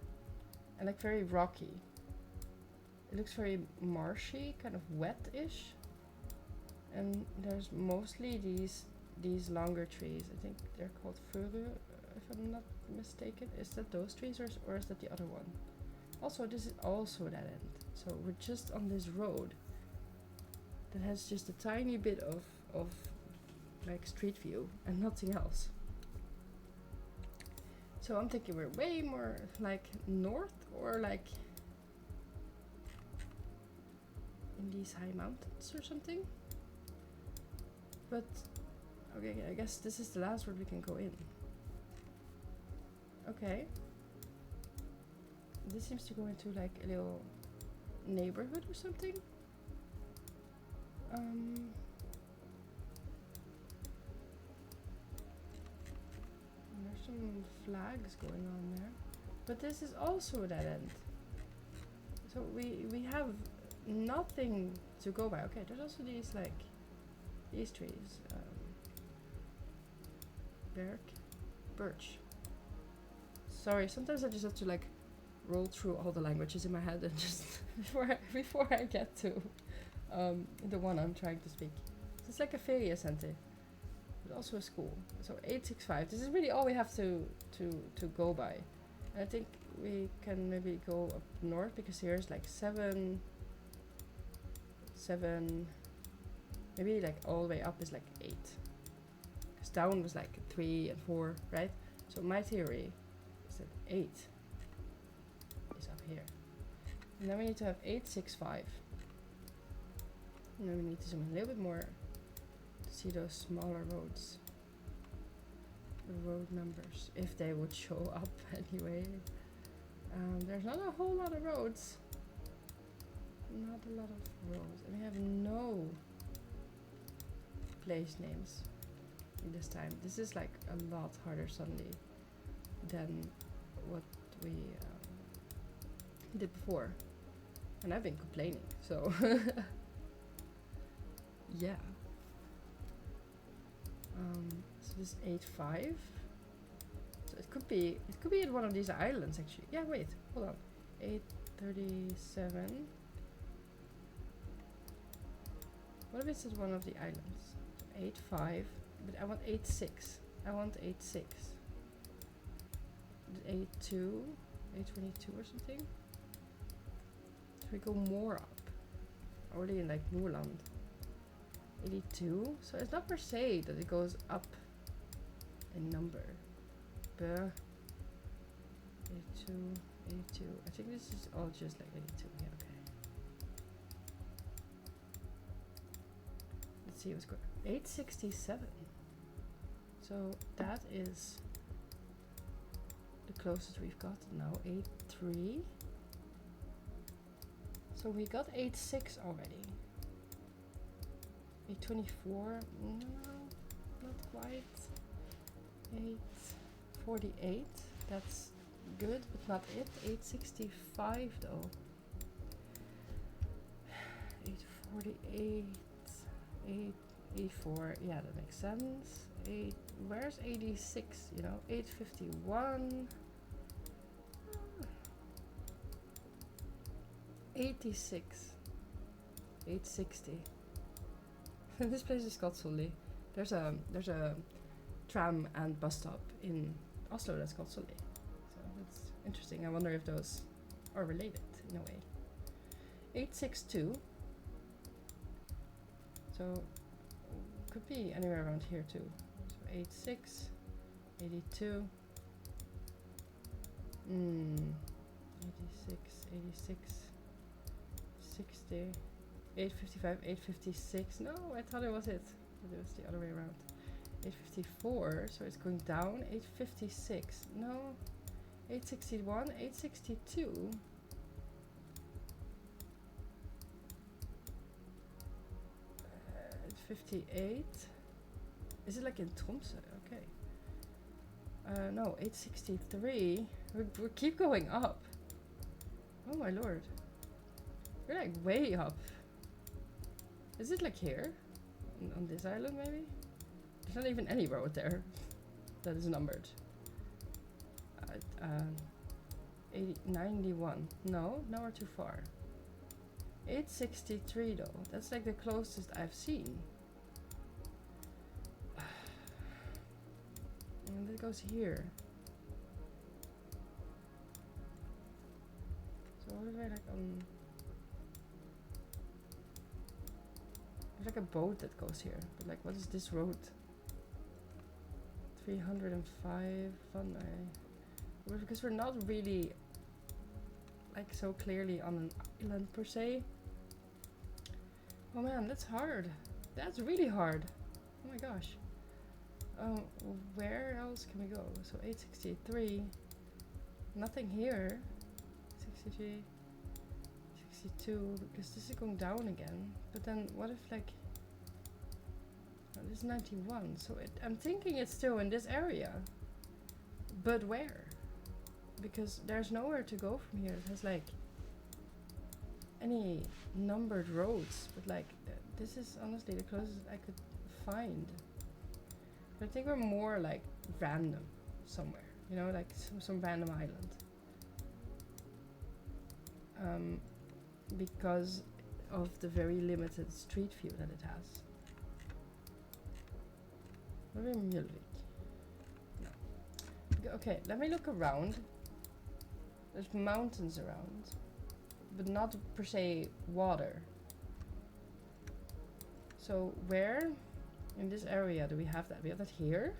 and like very rocky. It looks very marshy, kind of wet-ish, and there's mostly these longer trees. I think they're called furu, if I'm not mistaken. Is that those trees, or is that the other one? Also, this is also that end. So we're just on this road that has just a tiny bit of like street view and nothing else. So I'm thinking we're way more like north or like in these high mountains or something. But okay, I guess this is the last road we can go in. Okay. This seems to go into like a little neighborhood or something. There's some flags going on there. But this is also a dead end. So we have nothing to go by. Okay, there's also these like these trees. Birch. Sorry, sometimes I just have to like roll through all the languages in my head and just before I get to the one I'm trying to speak. So it's like a feriecenter, but also a school. So 865. This is really all we have to go by. And I think we can maybe go up north because here's like 7. Maybe like all the way up is like 8. Because down was like 3 and 4, right? So my theory is that 8 is up here. And then we need to have 865. And then we need to zoom in a little bit more to see those smaller roads. The road numbers, if they would show up anyway. There's not a whole lot of roads. not a lot of roads. And we have no place names this time. This is like a lot harder suddenly than what we did before. And I've been complaining, so yeah. So this 8-5. So it could be at one of these islands actually. Yeah, wait, hold on. 837. What if it's at one of the islands? 8-5, but I want 8-6. I want 8-6. 8-2, 822 or something. So we go more up. Already in like Nordland. 82. So it's not per se that it goes up in number. But 82, 82. I think this is all just like 82. Yeah, okay. Let's see what's going on. 867. So that is the closest we've got now. 8-3. So we got 8-6 already. 8-24. No, not quite. 8-48. That's good, but not it. 8-65 though. 8-48. 8-84. Yeah, that makes sense. 8. Where's 86? You know, 8-51. 86. 860. This place is called Solli. There's a tram and bus stop in Oslo that's called Solli. So that's interesting. I wonder if those are related in a way. 862. So could be anywhere around here too. So 86, 82. 86, 86, 60. 855, 856. No, I thought it was it. But it was the other way around. 854, so it's going down. 856. No. 861, 862. 858. Is it like in Tromsø? Okay. No, 863. We keep going up. Oh my lord. We're like way up. Is it like here? On this island maybe? There's not even any road there that is numbered. 91. No, we're too far. 863 though. That's like the closest I've seen. And it goes here. So what if I like on... There's like a boat that goes here, but like what is this road? 305 fun. Because we're not really like so clearly on an island per se. Oh man, that's hard. That's really hard. Oh my gosh. Where else can we go? So 863. Nothing here. 63. 62, because this is going down again. But then what if like... Oh, this is 91, so I'm thinking it's still in this area. But where? Because there's nowhere to go from here. It has like any numbered roads, but like this is honestly the closest I could find. But I think we're more like random somewhere, you know, like some random island. Because of the very limited street view that it has. Maybe Mjølvik. No. Okay, let me look around. There's mountains around, but not per se water. So where in this area do we have that? We have that here.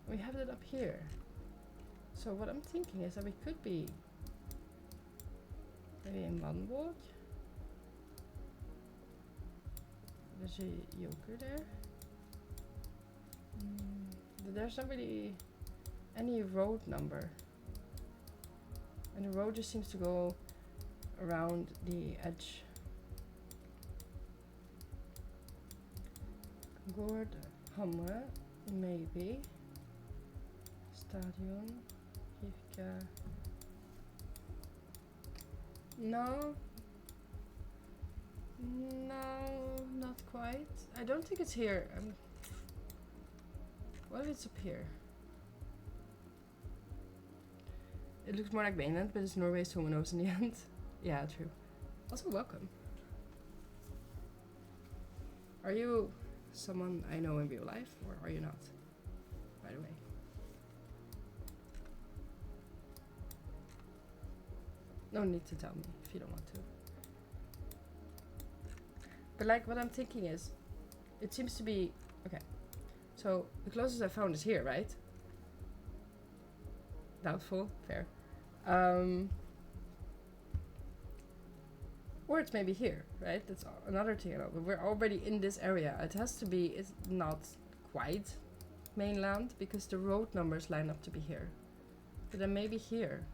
We have that up here. So what I'm thinking is that we could be maybe in Vanborg. There's a Joker there. There's not really any road number. And the road just seems to go around the edge. Gård, Hamre, maybe. Stadion, Kirke. No. No, not quite. I don't think it's here. What if it's up here? It looks more like mainland, but it's Norway, so who knows in the end. Yeah, true. Also, welcome. Are you someone I know in real life, or are you not? By the way. No need to tell me if you don't want to. But like, what I'm thinking is, it seems to be, okay. So the closest I found is here, right? Doubtful, fair. Or it's maybe here, right? That's another thing I know, but we're already in this area. It has to be, it's not quite mainland because the road numbers line up to be here. But then maybe here.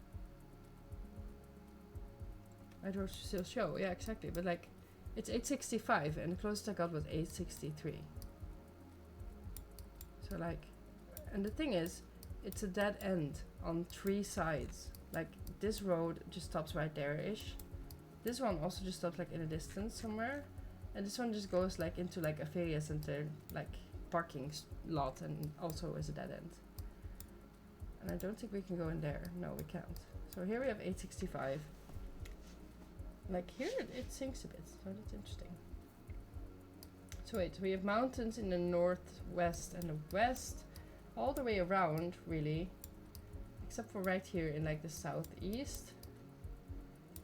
I don't still show, yeah, exactly. But like, it's 865 and the closest I got was 863. So like, and the thing is, it's a dead end on 3 sides. Like, this road just stops right there-ish. This one also just stops like in a distance somewhere. And this one just goes like into like a feria center, like parking lot, and also is a dead end. And I don't think we can go in there. No, we can't. So here we have 865. Like here it sinks a bit, so that's interesting. So wait, so we have mountains in the northwest and the west, all the way around really, except for right here in like the southeast.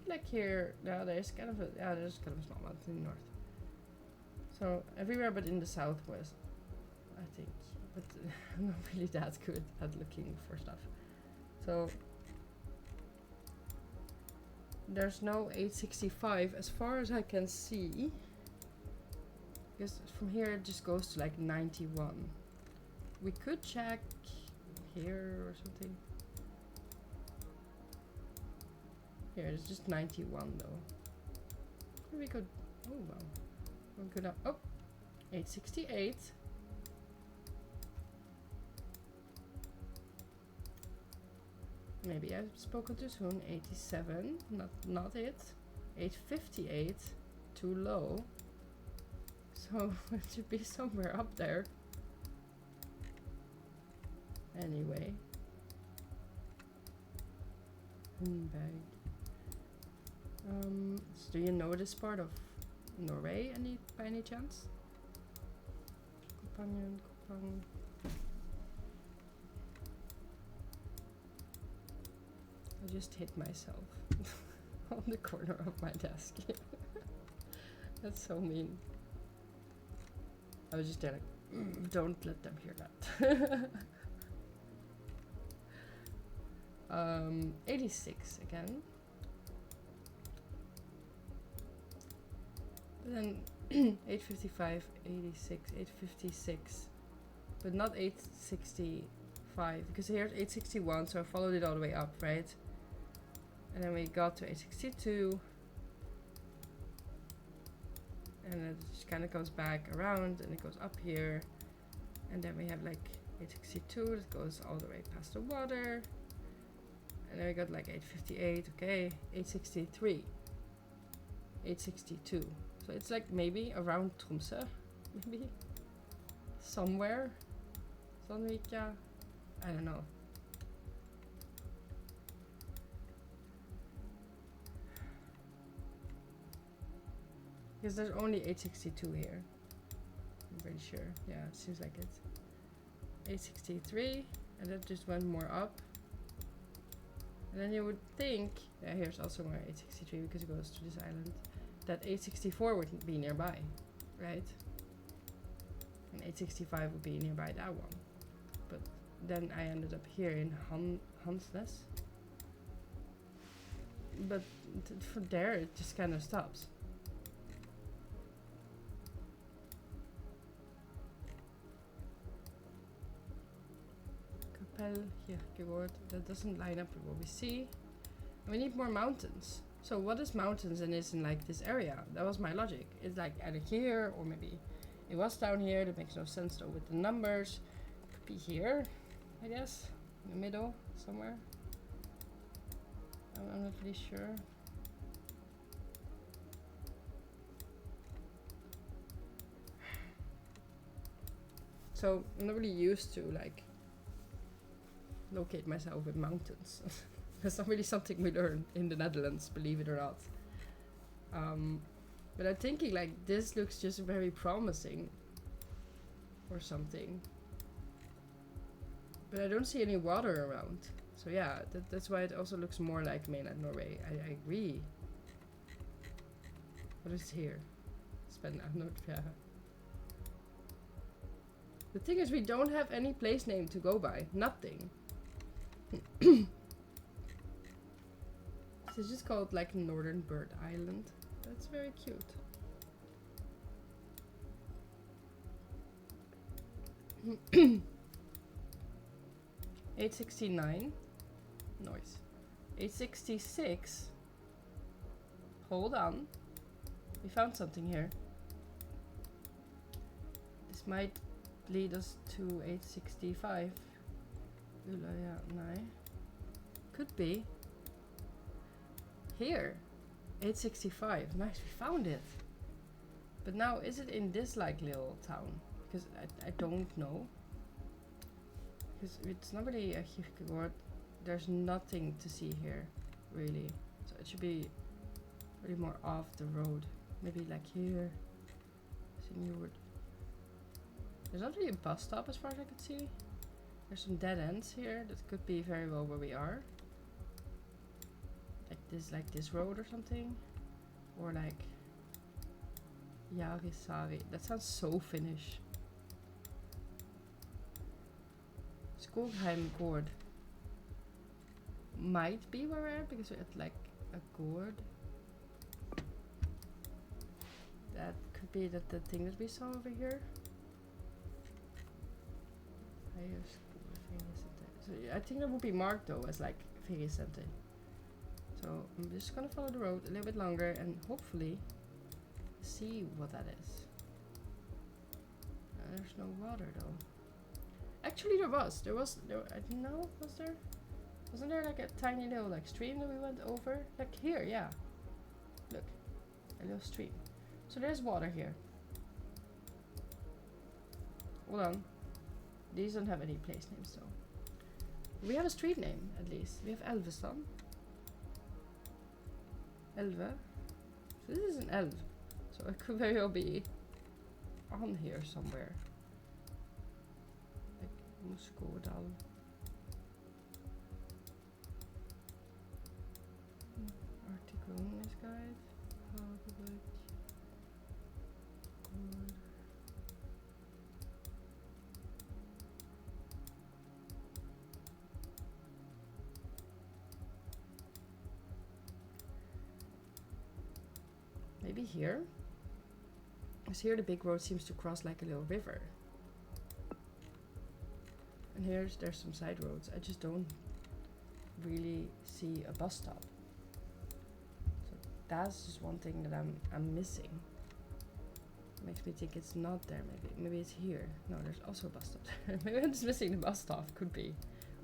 Like here, no, there's kind of a, yeah, there's kind of a small mountain in the north. So everywhere but in the southwest, I think. But I'm not really that good at looking for stuff. So there's no 865 as far as I can see. Because from here it just goes to like 91. We could check here or something. Here it's just 91 though. We could, oh wow. We could have, oh, 868. Maybe I've spoken too soon. 87, not it. 858, too low. So it should be somewhere up there. Anyway. Bag. So do you know this part of Norway by any chance? Companion. I just hit myself on the corner of my desk. That's so mean. I was just there like, don't let them hear that. 86 again. Then 855, 86, 856. But not 865, because here's 861, so I followed it all the way up, right? And then we got to 862. And it just kind of goes back around and it goes up here. And then we have like 862 that goes all the way past the water. And then we got like 858, okay, 863, 862. So it's like maybe around Tromsø, maybe somewhere. Sandvika, I don't know. Because there's only 862 here. I'm pretty sure. Yeah, it seems like it. 863, and that just went more up. And then you would think, yeah, here's also more 863 because it goes to this island, that 864 would be nearby, right? And 865 would be nearby that one. But then I ended up here in Hansnes. But from there it just kind of stops. Kapel, Geoguessr, that doesn't line up with what we see. And we need more mountains. So what is mountains and is in like this area? That was my logic. It's like either here or maybe it was down here. That makes no sense though with the numbers. Could be here, I guess. In the middle, somewhere. I'm not really sure. So I'm not really used to like locate myself with mountains. That's not really something we learn in the Netherlands, believe it or not. But I'm thinking like this looks just very promising or something. But I don't see any water around. So yeah, that's why it also looks more like mainland Norway. I agree. What is here? Spenna, Nordfjella. The thing is we don't have any place name to go by. Nothing. This is just called like Northern Bird Island. That's very cute. $8.69. Noise. 8.66. Hold on. We found something here. This might lead us to 8.65. Yeah, could be. Here. 8.65. Nice, we found it. But now, is it in this like little town? Because I don't know. Because it's not really a Geoguessr. There's nothing to see here, really. So it should be really more off the road. Maybe like here. There's not really a bus stop as far as I could see. There's some dead ends here. That could be very well where we are. Like this road or something. Or like Geoguessr. That sounds so Finnish. Skogheim Gård might be where we're at because we're at like a gourd. That could be the thing that we saw over here. So I think that would be marked though as like Center. So I'm just gonna follow the road a little bit longer and hopefully see what that is. There's no water though. Actually there was. I don't know, was there? Wasn't there like a tiny little like stream that we went over? Like here, yeah. Look, a little stream. So there's water here. Hold on. These don't have any place names though. We have a street name at least. We have Elvestan. Elve. So this is an elv. So it could very well be on here somewhere. Like Muskodal. Article in this guide. Maybe here? Because here the big road seems to cross like a little river. And there's some side roads. I just don't really see a bus stop. So that's just one thing that I'm missing. Makes me think it's not there maybe it's here. No, there's also a bus stop there. Maybe I'm just missing the bus stop, could be.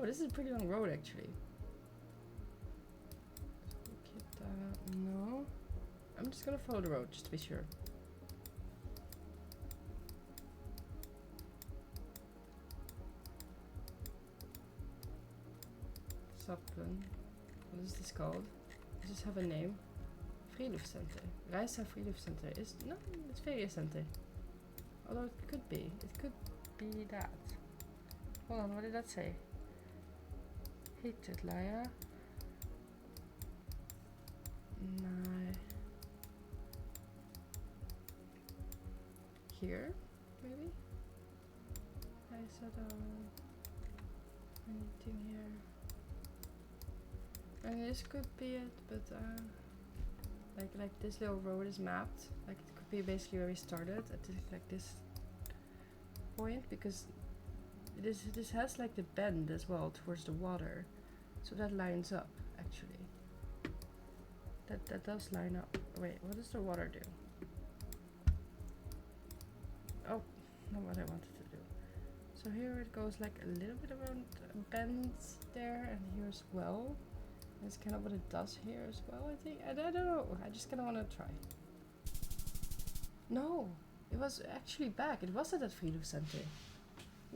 Oh, this is a pretty long road actually. No. I'm just gonna follow the road just to be sure. Sappen. What is this called? Does this have a name? Friluftscenter. Reisa Friluftscenter is no, it's Feriecenter. Although it could be. It could be that. Hold on, what did that say? Hittetlaja. No. Here, maybe? I said anything here. And this could be it, but like this little road is mapped. Like it could be basically where we started at this, like this point, because this has like the bend as well towards the water, so that lines up actually. That does line up. Wait, what does the water do? Oh, not what I wanted to do. So here it goes like a little bit around bends there, and here as well. That's kind of what it does here as well, I think. I don't know. I just kind of want to try. No, it was actually back. It was at that Friluftscenter.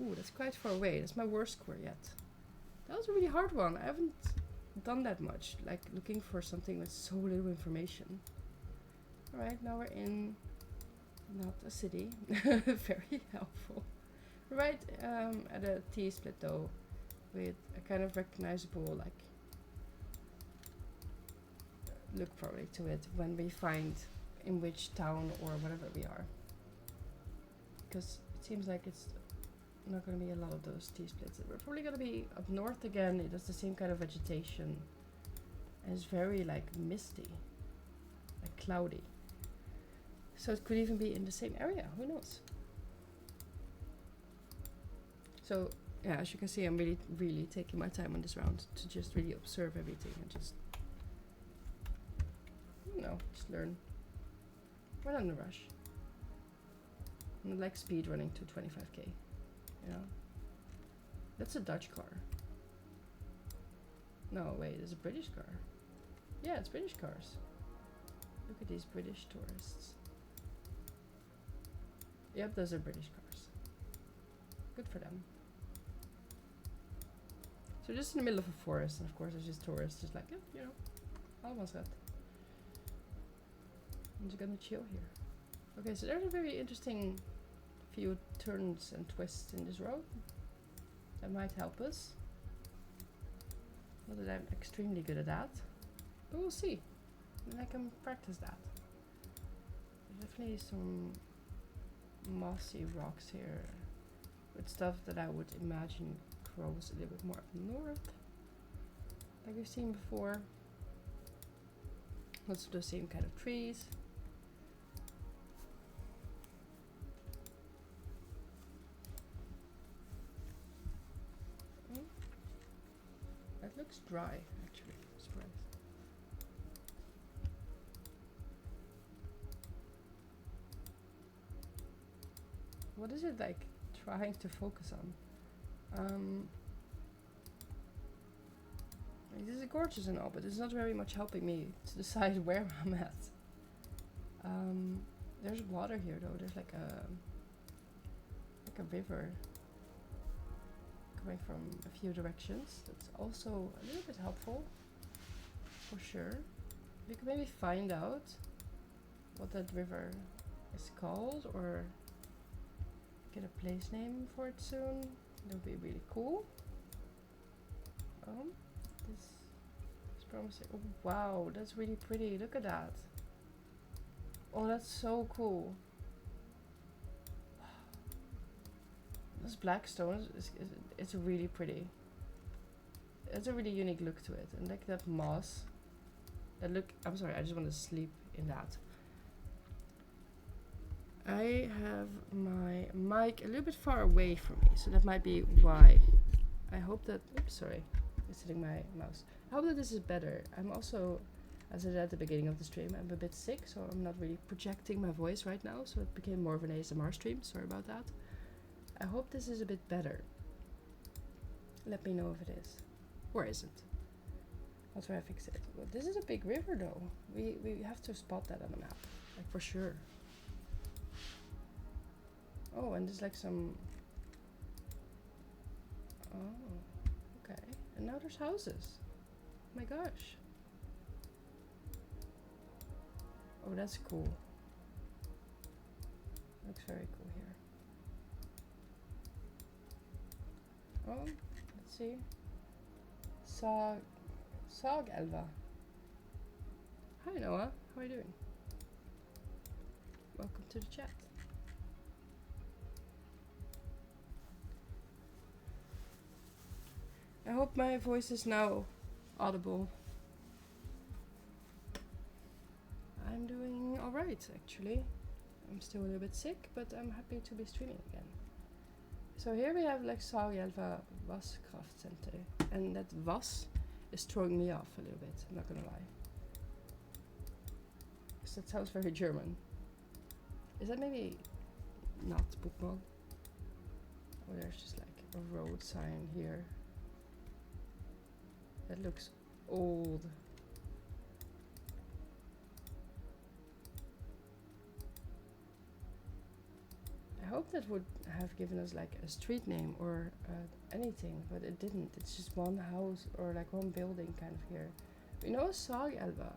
Ooh, that's quite far away. That's my worst score yet. That was a really hard one. I haven't done that much, like looking for something with so little information. Alright, now we're in not a city. Very helpful. Right at a T-split though, with a kind of recognizable like look probably to it when we find in which town or whatever we are. Because it seems like it's not going to be a lot of those T-splits. We're probably going to be up north again. It has the same kind of vegetation. And it's very like misty. Like cloudy. So it could even be in the same area. Who knows? So yeah, as you can see, I'm really taking my time on this round to just really observe everything and just, you know, just learn. We're not in a rush. I'm not like speed running to 25k. You know? That's a Dutch car. No, wait, it's a British car. Yeah, it's British cars. Look at these British tourists. Yep, those are British cars. Good for them. So just in the middle of a forest, and of course there's just tourists, just like, yeah, you know, almost got. I'm just gonna chill here. Okay, so there's a very interesting few turns and twists in this road that might help us. Not that I'm extremely good at that, but we'll see. And I can practice that. There's definitely some mossy rocks here with stuff that I would imagine grows a little bit more up north, like we've seen before. Lots of the same kind of trees. That looks dry, actually. Surprise. What is it like trying to focus on? This is gorgeous and all, but it's not very much helping me to decide where I'm at. There's water here though. There's like a river coming from a few directions. That's also a little bit helpful, for sure. We could maybe find out what that river is called, or get a place name for it soon. That would be really cool. This is promising. Oh, wow, that's really pretty. Look at that. Oh, that's so cool. This black stone it's really pretty. It's a really unique look to it, and like that moss. That look. I'm sorry, I just want to sleep in that. I have my mic a little bit far away from me, so that might be why. I hope that. Oops, sorry, it's hitting my mouse. I hope that this is better. I'm also, as I said at the beginning of the stream, I'm a bit sick, so I'm not really projecting my voice right now. So it became more of an ASMR stream. Sorry about that. I hope this is a bit better. Let me know if it is. Or isn't. I'll try to fix it. Well, this is a big river though. We have to spot that on the map. Like for sure. Oh, and there's like some... Oh, okay. And now there's houses. Oh my gosh. Oh, that's cool. Looks very cool here. Oh, let's see. Geoguessr. Hi Noah, how are you doing? Welcome to the chat. I hope my voice is now audible. I'm doing alright actually. I'm still a little bit sick, but I'm happy to be streaming again. So here we have like Geoguessr Waskraftcenter, and that was is throwing me off a little bit, I'm not gonna lie. bookmarks. That sounds very German. Is that maybe not bookmark? Oh, there's just like a road sign here. That looks old. I hope that would have given us like a street name or anything, but it didn't. It's just one house or like one building kind of here. We know Sagelva.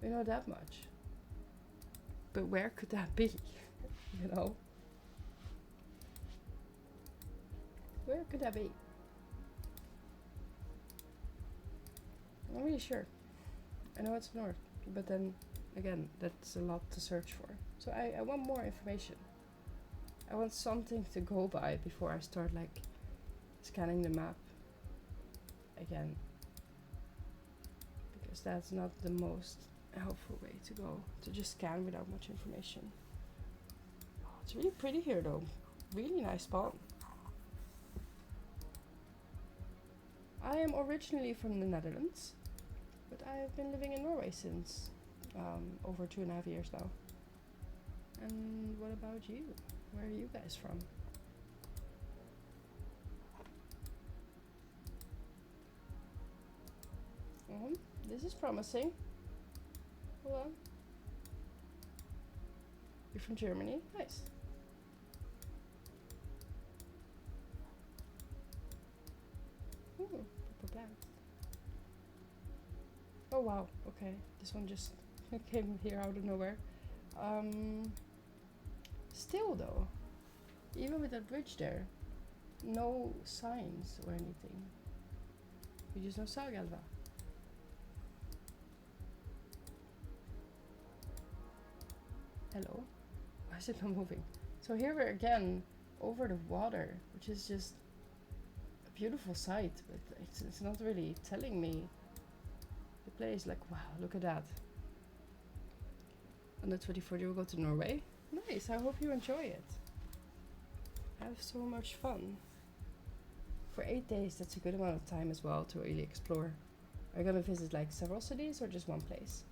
We know that much. But where could that be? You know? Where could that be? I'm not really sure. I know it's north, but then again, that's a lot to search for. So I want more information. I want something to go by before I start like scanning the map again. Because that's not the most helpful way to go, to just scan without much information. Oh, it's really pretty here though. Really nice spawn. I am originally from the Netherlands, but I have been living in Norway since over 2.5 years now. And what about you? Where are you guys from? This is promising. Hold on. You're from Germany? Nice. Ooh, purple plant. Oh wow, okay. This one just came here out of nowhere. Still though, even with that bridge there, no signs or anything. We just know Sagelva. Hello? Why is it not moving? So here we're again over the water, which is just a beautiful sight, but it's not really telling me the place. Like, wow, look at that. On the 24th you will go to Norway. Nice, I hope you enjoy it. Have so much fun. For 8 days, that's a good amount of time as well to really explore. Are you gonna visit like several cities or just one place?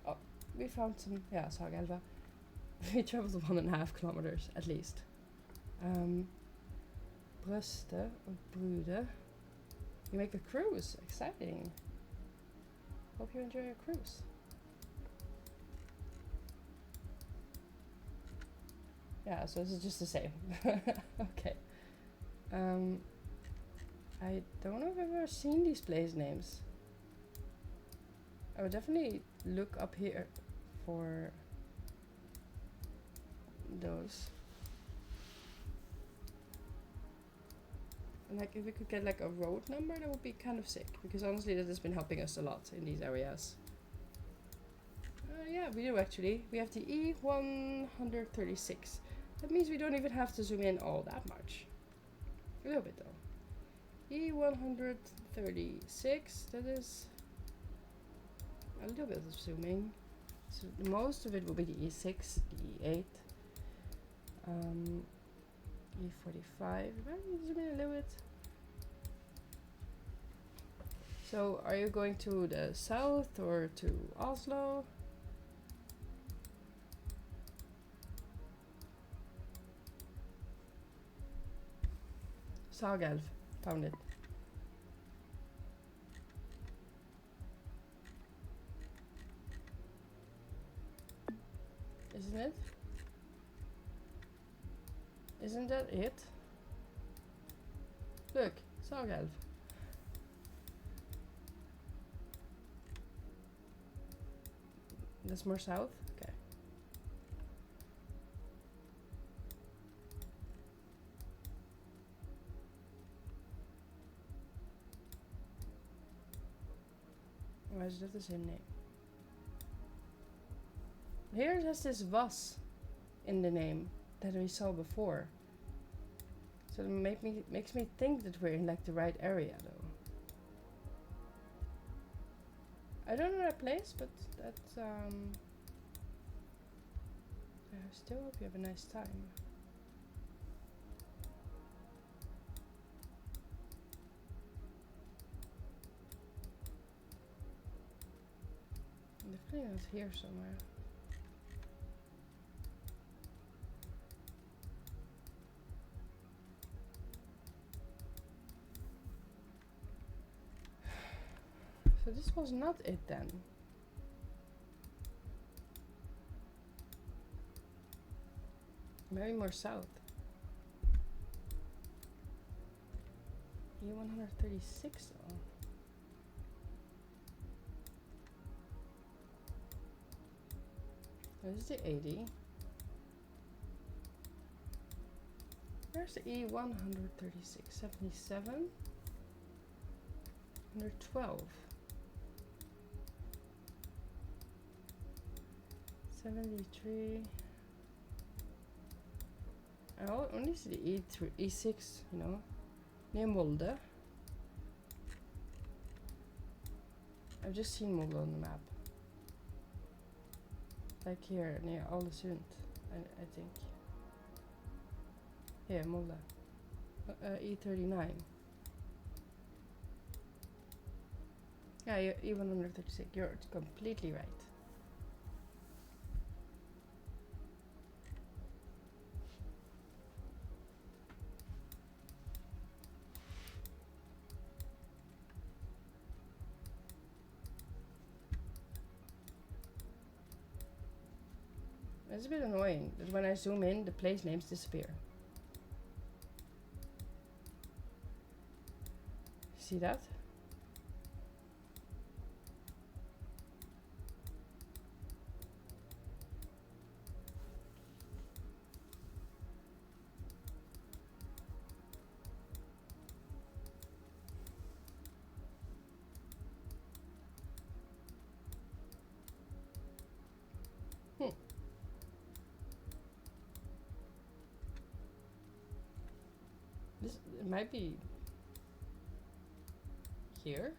Oh, we found some, yeah, Sagelva. We traveled 1.5 kilometers at least. Bruste or Brude. You make a cruise, exciting. Hope you enjoy your cruise. Yeah, so this is just the same. Okay. I don't know if I've ever seen these place names. I would definitely look up here for those. And like if we could get like a road number, that would be kind of sick, because honestly that has been helping us a lot in these areas. Yeah, we do actually. We have the E136. That means we don't even have to zoom in all that much. A little bit though. E136, that is a little bit of zooming. So most of it will be the E6, the E8, E45. Zoom in a little bit. So are you going to the south or to Oslo? Sagelv, found it. Isn't it? Isn't that it? Look, Sagelv. That's more south? Okay. Why is that the same name? Here it has this was in the name that we saw before. So it makes me think that we're in like the right area though. I don't know that place, but that's I still hope you have a nice time. Definitely not here somewhere. So this was not it then. Maybe more south. E136 though. This is the 80. Where's the E136? 77? 112. 73. I only see the E6, you know, near Molde. I've just seen Molde on the map. Like here, near Ålesund, I think. Here, Molde. E39. Yeah, E136. You're completely right. It's a bit annoying that when I zoom in, the place names disappear. See that? It might be here.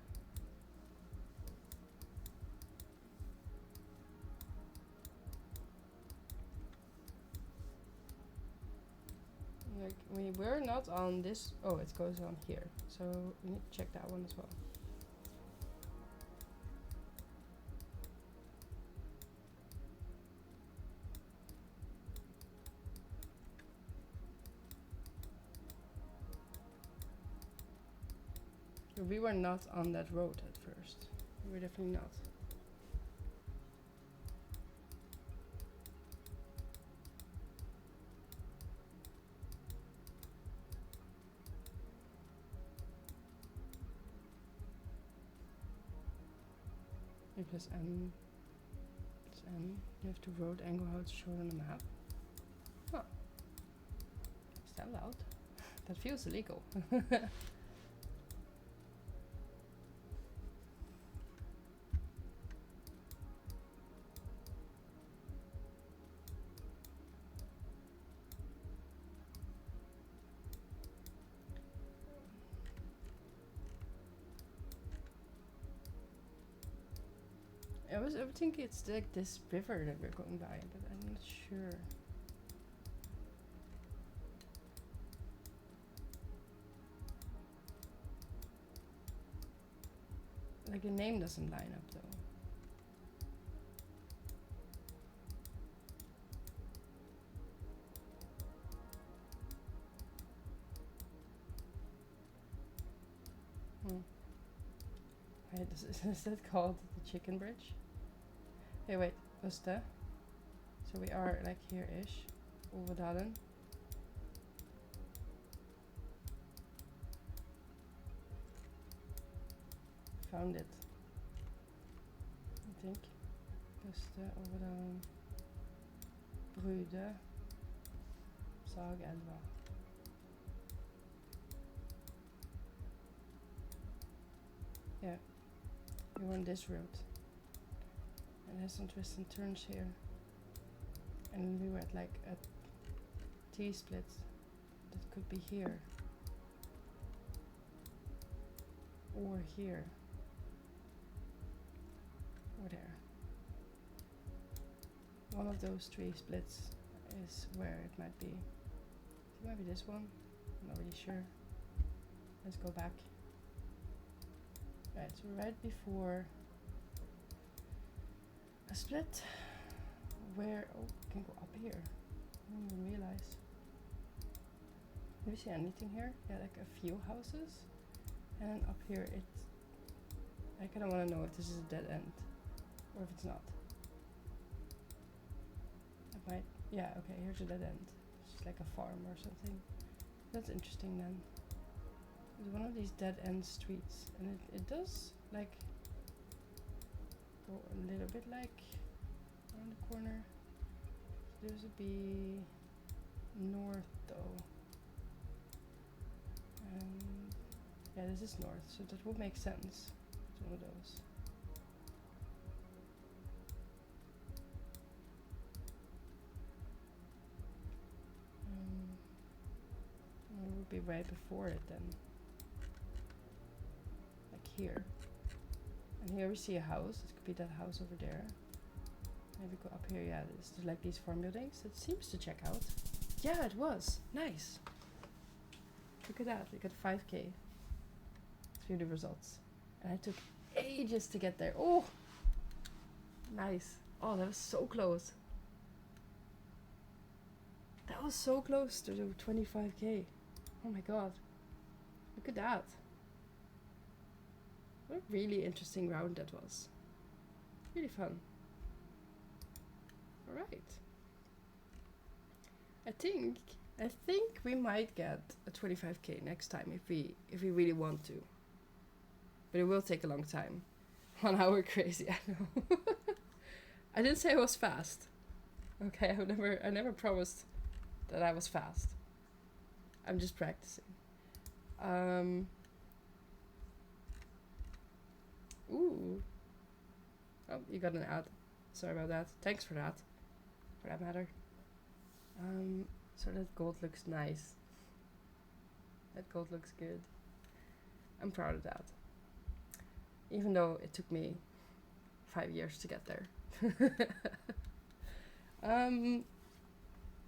Like we're not on this. Oh, it goes on here. So we need to check that one as well. We were not on that road at first. We were definitely not. E plus M. It's M. You have to road angle how it's shown on the map. Huh. Stand out. That feels illegal. I would think it's like this river that we're going by, but I'm not sure. Like the name doesn't line up though. Wait, is that called the chicken bridge? Hey, wait, Öster. So we are like here-ish. Overdalen. Found it. I think. Öster, Overdalen. Brude. Sagelva. Yeah. We're on this road. It has some twists and turns here. And we were at like a T-split. That could be here. Or here. Or there. One of those three splits is where it might be. It might be this one. I'm not really sure. Let's go back. Right, so right before A split where, oh, I can go up here. I didn't even realize. Do you see anything here? Yeah, like a few houses. And then up here I kind of want to know if this is a dead end or if it's not. It might, yeah, okay, here's a dead end. It's just like a farm or something. That's interesting then. It's one of these dead end streets, and it does like go a little bit like around the corner. So this would be north though. Yeah, this is north, so that would make sense. It's one of those. It would be right before it then. Like here. And here we see a house. It could be that house over there. Maybe go up here. Yeah, there's like these farm buildings. It seems to check out. Yeah, it was. Nice. Look at that. We got 5k. Through the results. And I took ages to get there. Oh! Nice. Oh, that was so close. That was so close to do 25k. Oh my god. Look at that. What a really interesting round that was. Really fun. Alright. I think we might get a 25k next time if we really want to. But it will take a long time. 1 hour crazy, I know. I didn't say I was fast. Okay, I never promised that I was fast. I'm just practicing. Ooh. Oh, you got an ad. Sorry about that. Thanks for that. For that matter. So that gold looks nice. That gold looks good. I'm proud of that. Even though it took me 5 years to get there.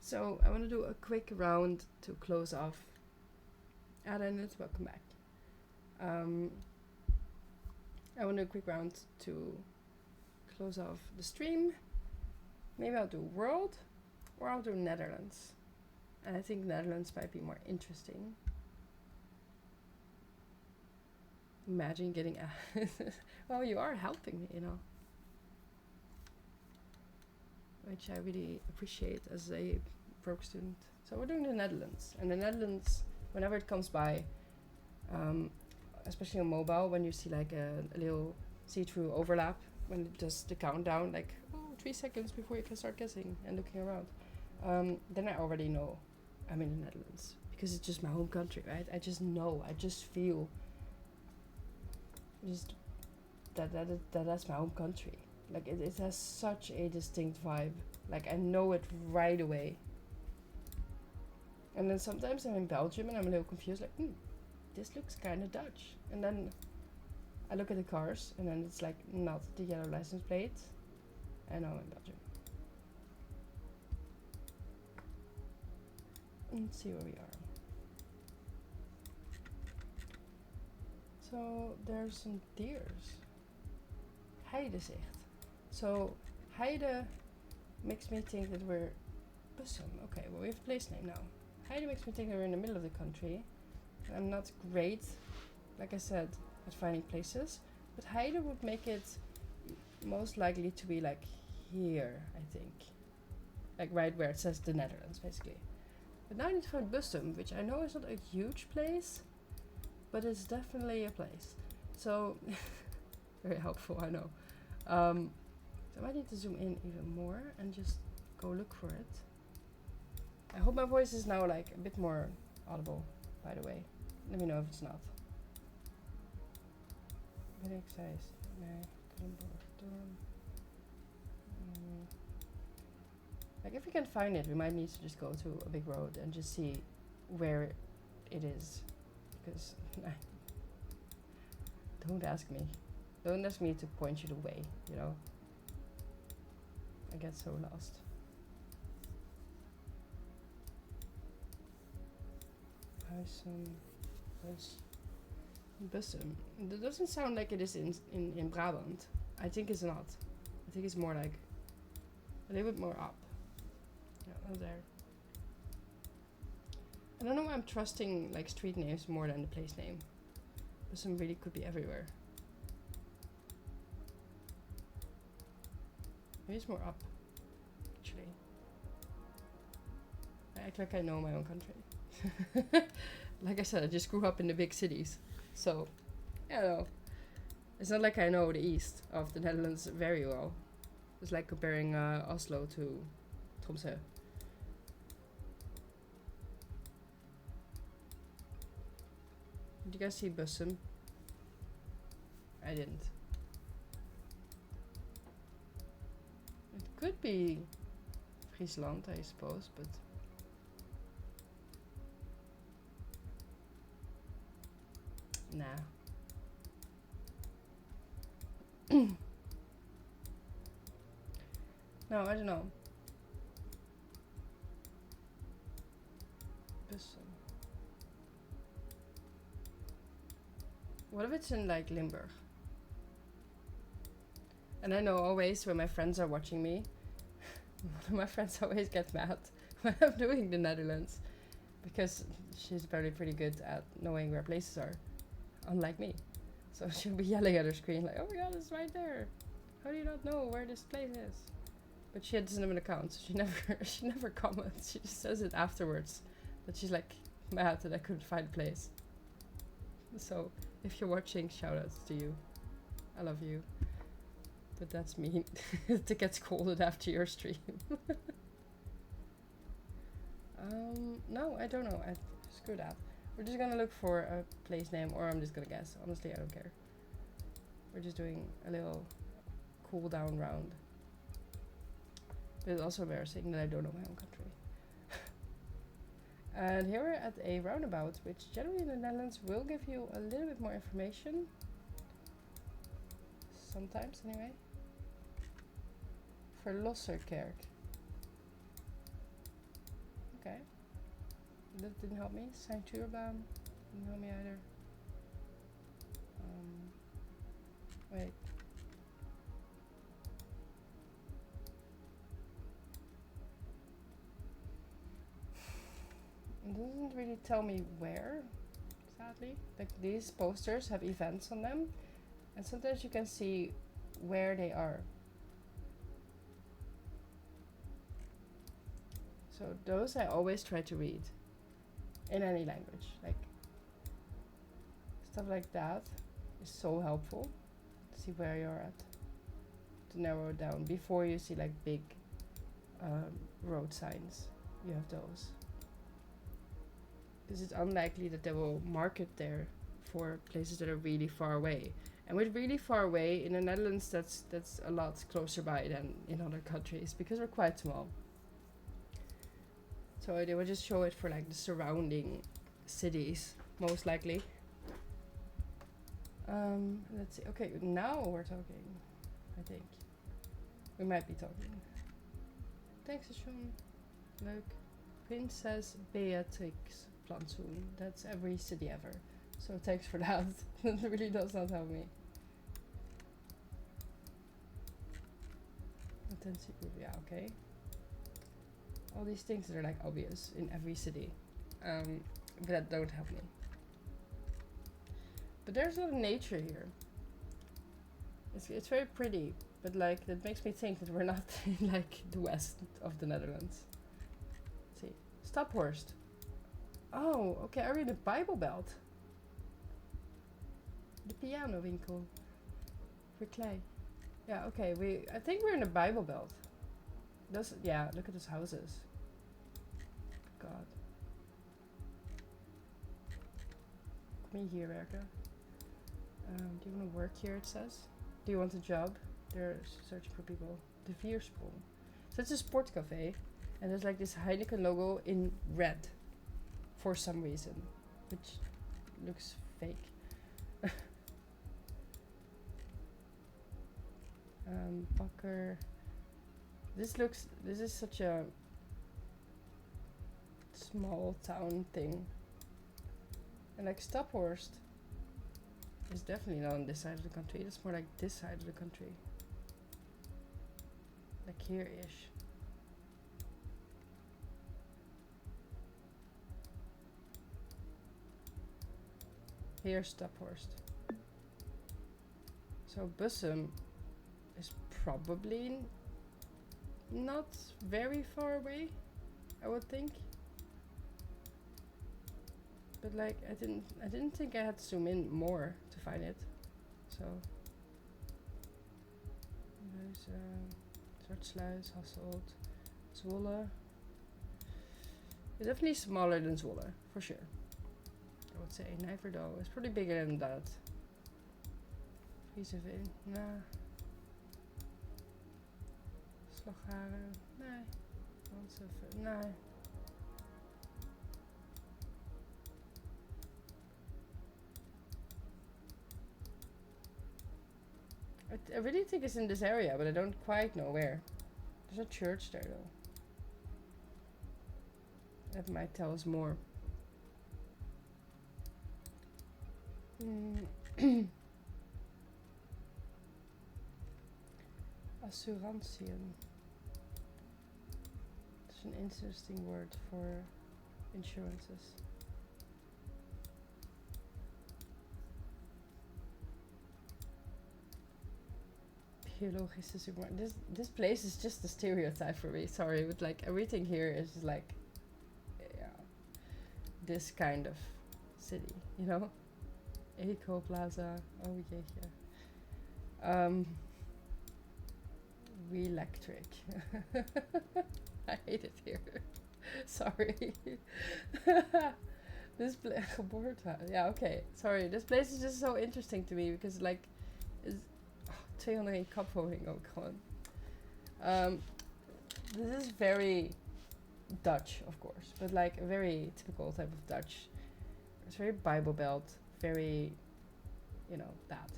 So I want to do a quick round to close off. Add-ins, welcome back. I want to do a quick round to close off the stream. Maybe I'll do world or I'll do Netherlands. And I think Netherlands might be more interesting. Imagine getting well, you are helping me, you know. Which I really appreciate as a broke student. So we're doing the Netherlands. And the Netherlands, whenever it comes by, especially on mobile, when you see like a little see-through overlap, when it does the countdown, like, oh, 3 seconds before you can start guessing and looking around, then I already know I'm in the Netherlands. Because it's just my home country, right? I just know, I just feel just that's my home country. Like it has such a distinct vibe. Like I know it right away. And then sometimes I'm in Belgium and I'm a little confused, like, this looks kind of Dutch. And then I look at the cars and then it's like not the yellow license plate. I know I'm in Belgium. Let's see where we are. So there's some deers. Heidezicht. So Heide makes me think that we're Bussum. Okay, well we have a place name now. Heide makes me think that we're in the middle of the country. I'm not great, like I said, at finding places, but Heide would make it most likely to be like here, I think. Like right where it says the Netherlands, basically. But now I need to find Bussum, which I know is not a huge place, but it's definitely a place. So, very helpful, I know. So I might need to zoom in even more and just go look for it. I hope my voice is now like a bit more audible, by the way. Let me know if it's not. Big size. Like if we can find it, we might need to just go to a big road and just see where it is. Because don't ask me. Don't ask me to point you the way, you know. I get so lost. Bussum. That doesn't sound like it is in Brabant. I think it's not. I think it's more like a little bit more up. Yeah, not there. I don't know why I'm trusting like street names more than the place name. But some really could be everywhere. Maybe it's more up, actually. I act like I know my own country. Like I said, I just grew up in the big cities. So, I don't know. It's not like I know the east of the Netherlands very well. It's like comparing Oslo to Tromsø. Did you guys see Bussum? I didn't. It could be Friesland, I suppose, but... Nah. No, I don't know. Bussum. What if it's in like Limburg? And I know always when my friends are watching me, my friends always get mad when I'm doing the Netherlands. Because she's apparently pretty good at knowing where places are. Unlike me. So she'll be yelling at her screen like, oh my god, it's right there. How do you not know where this place is? But she doesn't have an account, so she never comments. She just says it afterwards. That she's like mad that I couldn't find a place. So if you're watching, shout outs to you. I love you. But that's mean to get scolded after your stream. No, I don't know. Screw that. We're just gonna look for a place name, or I'm just gonna guess. Honestly, I don't care. We're just doing a little cool down round. But it's also embarrassing that I don't know my own country. And here we're at a roundabout, which generally in the Netherlands will give you a little bit more information. Sometimes, anyway. Verlosserkerk. Okay. That didn't help me. Saint-Tuurbaan didn't help me either. Wait. It doesn't really tell me where, sadly. Like these posters have events on them, and sometimes you can see where they are. So those I always try to read in any language. Like stuff like that is so helpful to see where you're at, to narrow it down before you see like big road signs. You have those. Because it's unlikely that they will market there for places that are really far away. And with really far away, in the Netherlands, that's a lot closer by than in other countries, because we're quite small. So they will just show it for like the surrounding cities, most likely. Let's see. Okay, now we're talking, I think. We might be talking. Thanks, Sean. Leuk. Princess Beatrix. Plantsoen. That's every city ever. So thanks for that. That really does not help me. Intensive group, yeah, okay. All these things that are like obvious in every city. But that don't help me. But there's a lot of nature here. It's very pretty, but like that makes me think that we're not in like the west of the Netherlands. Let's see. Staphorst. Oh, okay, are we in the Bible Belt? The piano winkel. For clay. Yeah, okay, I think we're in the Bible Belt. Yeah, look at those houses. God. Kom je hier werken? Do you want to work here, it says? Do you want a job? They're searching for people. De Viersprong. So it's a sport cafe. And there's like this Heineken logo in red. For some reason. Which looks fake. Bakker. This is such a small town thing. And like Staphorst is definitely not on this side of the country. It's more like this side of the country. Like here-ish. Here's Staphorst. So Bussum is probably not very far away, I would think. But like I didn't think I had to zoom in more to find it. So there's Zwartsluis, Hasselt, Zwolle. It's definitely smaller than Zwolle, for sure. I would say Nijverdal is probably bigger than that. Frieseveen, nah. Slagharen, nee. Ranseven, nee. I really think it's in this area, but I don't quite know where. There's a church there though. That might tell us more. Assurantiën. It's an interesting word for insurances. Biologische supermarket. This place is just a stereotype for me. Sorry, but like everything here is just like, yeah, this kind of city, you know? Eco Plaza. Oh jeetje. Electric. I hate it here. Sorry. This geboortehuis. Yeah, okay. Sorry. This place is just so interesting to me because like, it's 201 kapwoning ook gewoon. This is very Dutch, of course, but like a very typical type of Dutch. It's very Bible Belt, very, you know, that.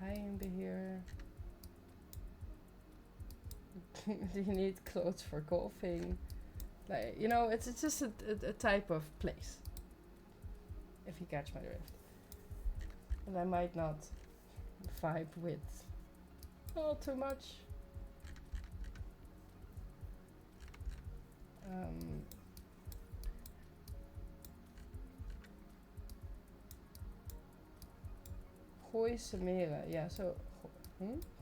Heinbeheer. Do you need clothes for golfing? Like, you know, it's just a type of place. If you catch my drift. And I might not vibe with too much. Gooise Meren. Yeah, so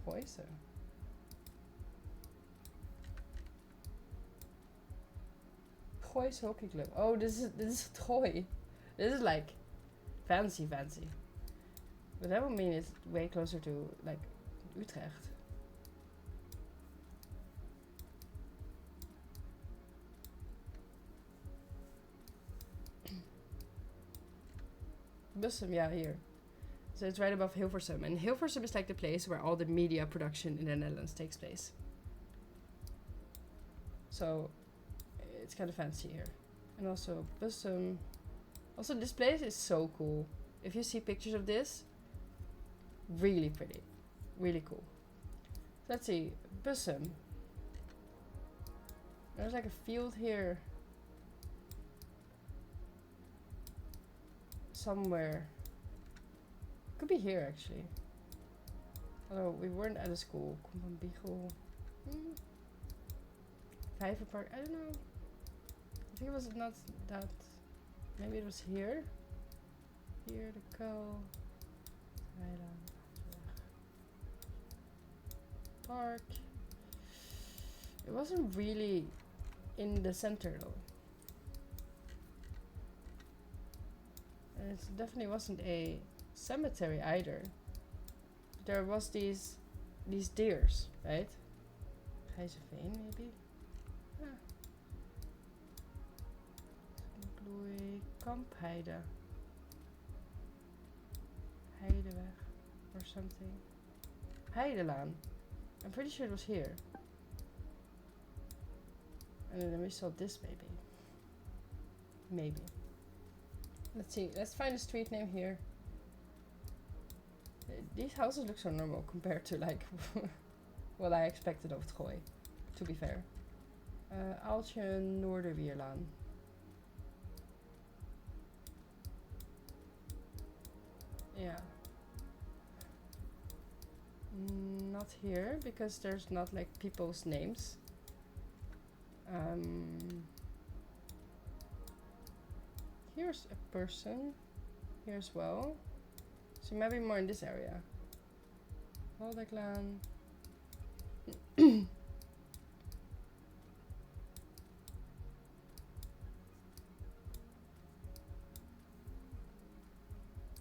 Gooise. Gooise Hockey Club. Oh, this is Gooi. This is like fancy. But that would mean it's way closer to like Utrecht. Bussum, yeah, here. So it's right above Hilversum. And Hilversum is like the place where all the media production in the Netherlands takes place. So it's kind of fancy here. And also Bussum. Also, this place is so cool. If you see pictures of this, really pretty. Really cool. So let's see. Bussum. There's like a field here. Somewhere. Could be here actually. Although we weren't at a school. Kom van Biegel. Vijverpark. I don't know. I think it was not that. Maybe it was here. Here the Kuil. Park. It wasn't really in the center though. And it definitely wasn't a cemetery either. There was these deers, right? Gijzerveen maybe? Yeah. Bloei, Kampheide. Heideweg or something. Heidelaan. I'm pretty sure it was here. And then we saw this maybe. Maybe. Let's see. Let's find a street name here. These houses look so normal compared to like what I expected of het Gooi, to be fair. Aaltje Noorderwierlaan. Yeah. Not here, because there's not like people's names. Here's a person. Here as well. So maybe more in this area. Waldeklaan.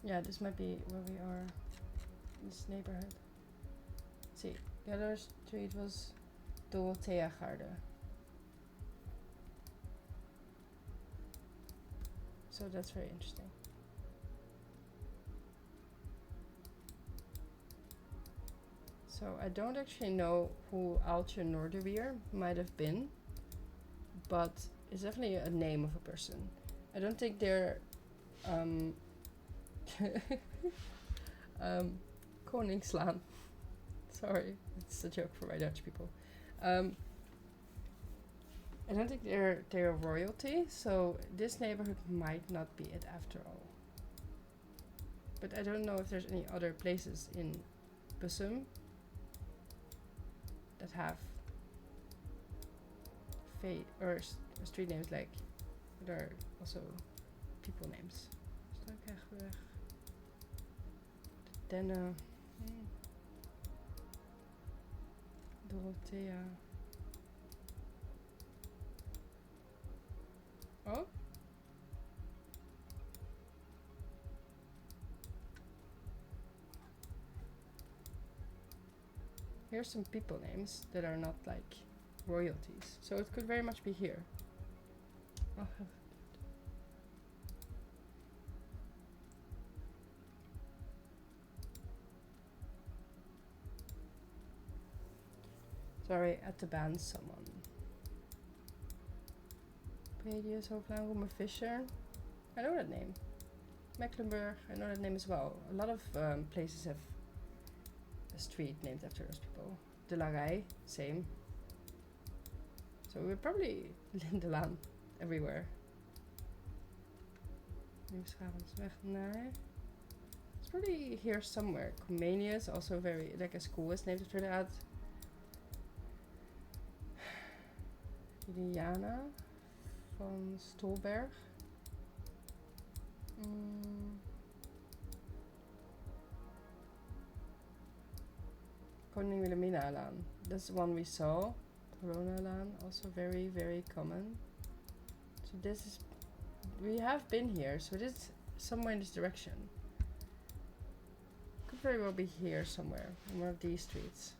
Yeah, this might be where we are. This neighborhood. Let's see, the other street was Dorotheagarde. So that's very interesting. So I don't actually know who Aaltje Noorderwier might have been, but it's definitely a name of a person. I don't think they're Koningslaan. Sorry, it's a joke for my Dutch people. I don't think they're royalty, so this neighborhood might not be it after all. But I don't know if there's any other places in Bussum that have street names like that are also people names. Struikegweg. Denne. Dorothea. Oh? Here's some people names that are not like royalties. So it could very much be here. Oh. Sorry, at the band someone. Radius, Hooglaan, Roemer, Fisher. I know that name. Mecklenburg, I know that name as well. A lot of places have a street named after those people. De la Rij, same. So we're probably Lindelaan everywhere. Nieuwschavensweg, nee. It's probably here somewhere. Comenius, also very, like a school is named after that. Juliana van Stolberg. Koning Wilhelminalaan. That's the one we saw. Coronalaan, also very, very common. So this is, we have been here, so this is somewhere in this direction. Could very well be here somewhere, on one of these streets.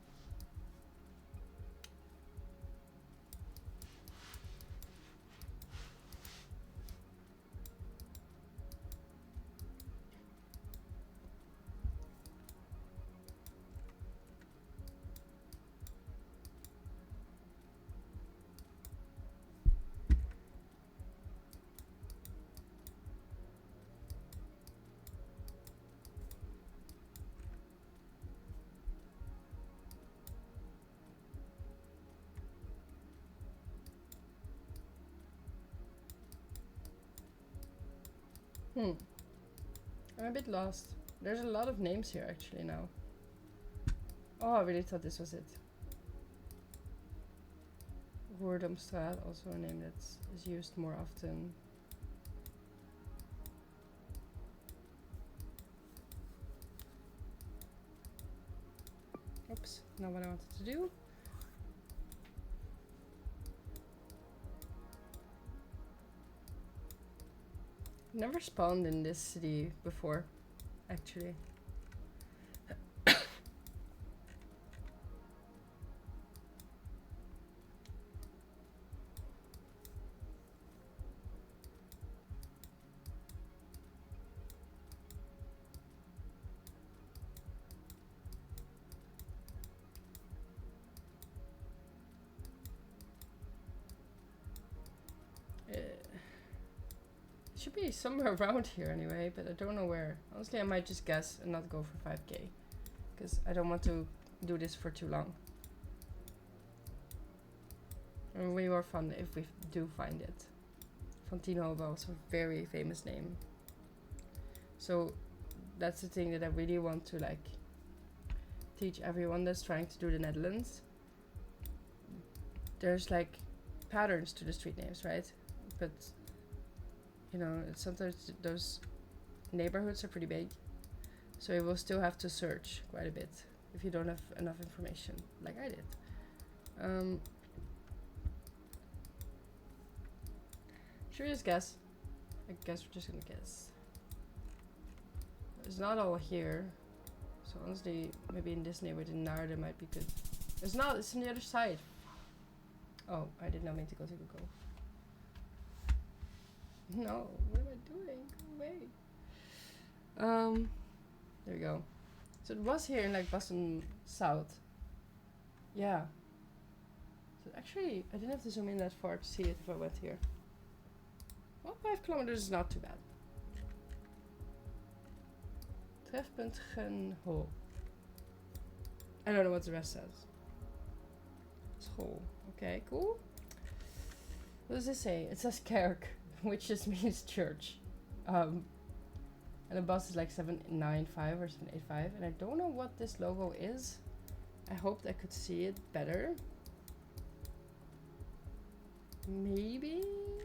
I'm a bit lost. There's a lot of names here actually now. Oh, I really thought this was it. Roerdomstraat, also a name that is used more often. Oops, not what I wanted to do. Never spawned in this city before, actually. Should be somewhere around here anyway, but I don't know where. Honestly, I might just guess and not go for 5k, because I don't want to do this for too long. It would be way more fun if we do find it. Van Tienhoven, also a very famous name. So that's the thing that I really want to like teach everyone that's trying to do the Netherlands. There's like patterns to the street names, right? But you know, sometimes those neighborhoods are pretty big, so you will still have to search quite a bit if you don't have enough information, like I did. Should we just guess? I guess we're just gonna guess. It's not all here, so honestly, maybe in this neighborhood in Naarden might be good. It's not. It's on the other side. Oh, I did not mean to go to Google. No, what am I doing? Go away. There we go. So it was here in like Boston South. Yeah. So actually, I didn't have to zoom in that far to see it if I went here. Well, 5 kilometers is not too bad. Trefpunt Genho. I don't know what the rest says. School. Okay, cool. What does this say? It says kerk, which just means church. And the bus is like 795 or 785. And I don't know what this logo is. I hoped I could see it better. Maybe?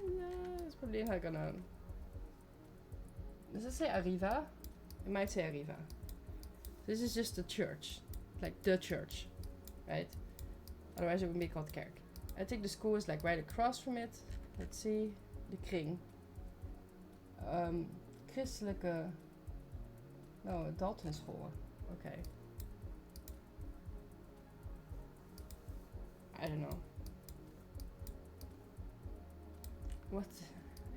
Yeah, it's probably not gonna... Does it say Arriva? It might say Arriva. This is just the church. Like the church. Right? Otherwise it would be called kerk. I think the school is like right across from it. Let's see. De kring. Christelijke... No, Dalton school. Okay. I don't know. What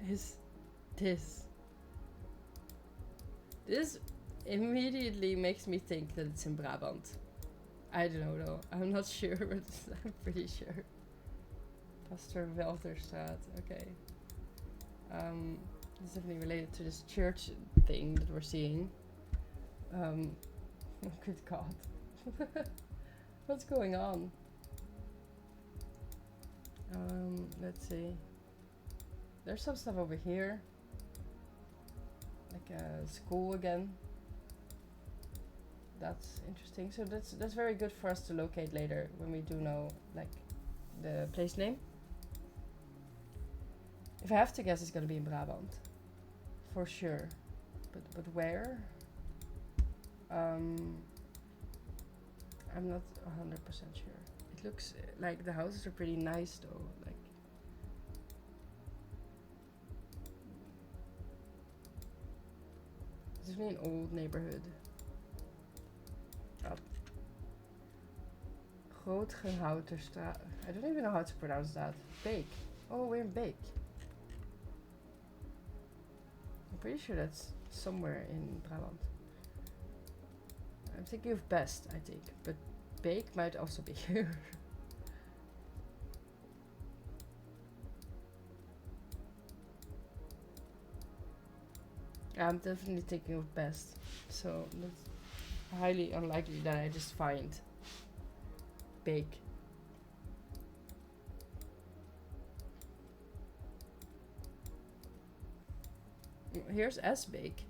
is this? This immediately makes me think that it's in Brabant. I don't know though. I'm not sure, but I'm pretty sure. Pastor Welterstraat. Okay. It's definitely related to this church thing that we're seeing. Good God. What's going on? Let's see. There's some stuff over here. Like a school again. That's interesting. So that's very good for us to locate later when we do know like the place name. If I have to guess, it's gonna be in Brabant. For sure. But where? I'm not 100% sure. It looks like the houses are pretty nice though. Like it's definitely an old neighborhood. Grootgehouterstraat. I don't even know how to pronounce that. Beek. Oh, we're in Beek. I'm pretty sure that's somewhere in Brabant. I'm thinking of Best, I think, but Beek might also be here. I'm definitely thinking of Best, so that's highly unlikely that I just find Beek. Here's S-Beek.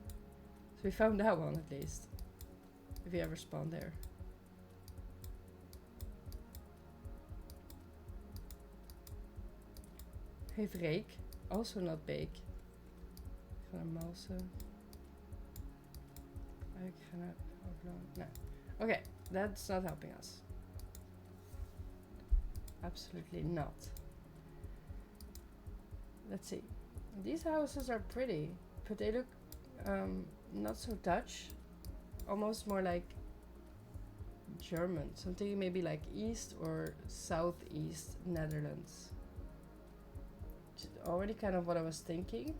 So we found that one at least. If you ever spawn there. Hevereek. Also not Beek. Malsen. No. Okay, that's not helping us. Absolutely not. Let's see. These houses are pretty, but they look not so Dutch. Almost more like German. Something maybe like East or Southeast Netherlands. Already kind of what I was thinking.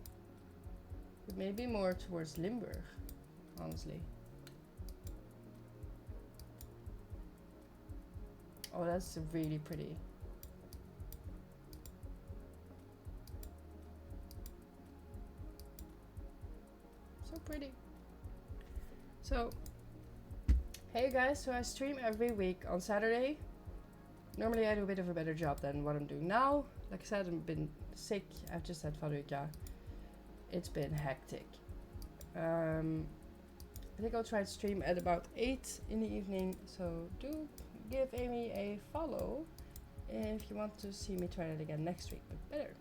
But maybe more towards Limburg, honestly. Oh, that's really pretty. So pretty. So, hey guys, so I stream every week on Saturday. Normally I do a bit of a better job than what I'm doing now. Like I said, I've been sick. I've just had Valuka. It's been hectic. I think I'll try to stream at about 8 in the evening, so do give Amy a follow if you want to see me try that again next week, but better.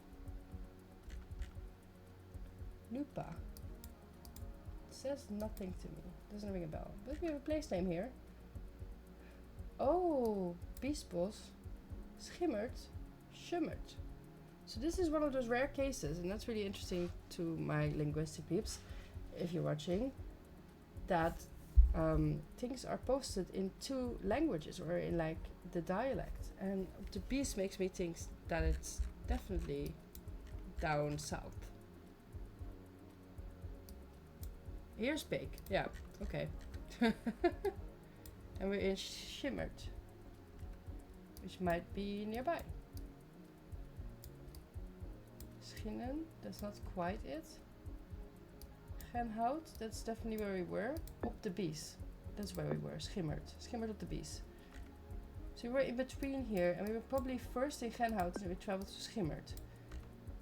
Lupa. Says nothing to me. Doesn't ring a bell. But we have a place name here. Oh, Biesbos. Schimmert. Schummert. So this is one of those rare cases, and that's really interesting to my linguistic peeps, if you're watching, that things are posted in 2 languages, or in like the dialect. And the Bies makes me think that it's definitely down south. Here's Beek. Yeah, okay. And we're in Schimmert, which might be nearby. Schinnen, that's not quite it. Genhout, that's definitely where we were. Op de Bies, that's where we were. Schimmert. Schimmert op de Bies. So we were in between here, and we were probably first in Genhout, and then we traveled to Schimmert.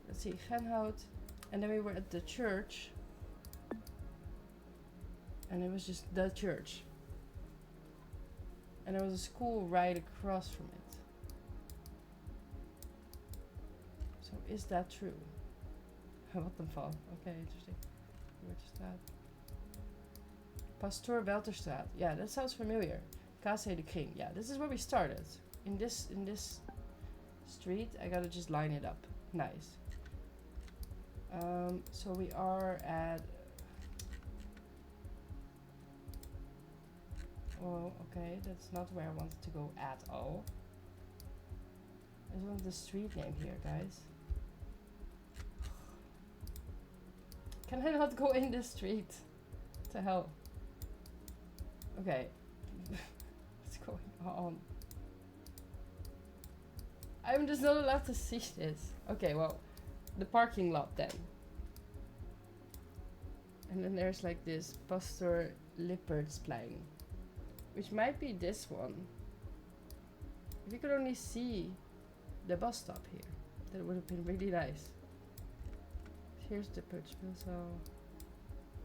Let's see, Genhout, and then we were at the church. And it was just the church. And there was a school right across from it. So is that true? Vattenfall. Okay, interesting. Weerterstraat. Pastoor Welterstraat. Yeah, that sounds familiar. Kase de Kring. Yeah, this is where we started. In this street, I gotta just line it up. Nice. So we are at... Oh, okay, that's not where I wanted to go at all. I just want the street name here, guys. Can I not go in this street? What the hell? Okay. What's going on? I'm just not allowed to see this. Okay, well, the parking lot then. And then there's like this Pastor Lippertsplein, which might be this one. If you could only see the bus stop here, that would have been really nice. Here's the Putschmill, so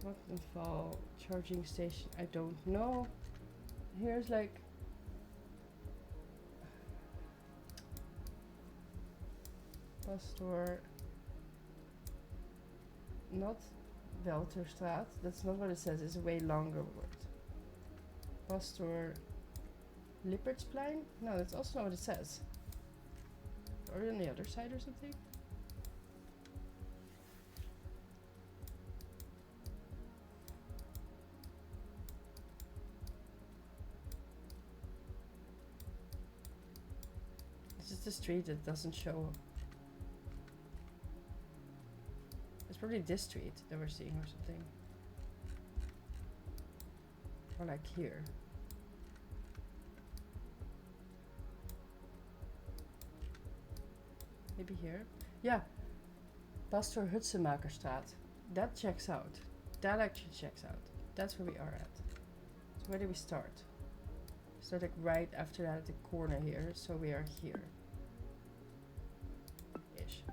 Vattenfall charging station, I don't know. Here's like bus store, not Welterstraat, that's not what it says, it's a way longer word. Pastoor Lippertsplein? No, that's also not what it says. Or on the other side or something? It's just a street that doesn't show. It's probably this street that we're seeing or something. Or like here. Maybe here. Yeah. Pastoor Hutsemakerstraat. That checks out. That actually checks out. That's where we are at. So where do we start? Start like right after that at the corner here. So we are here. Ish.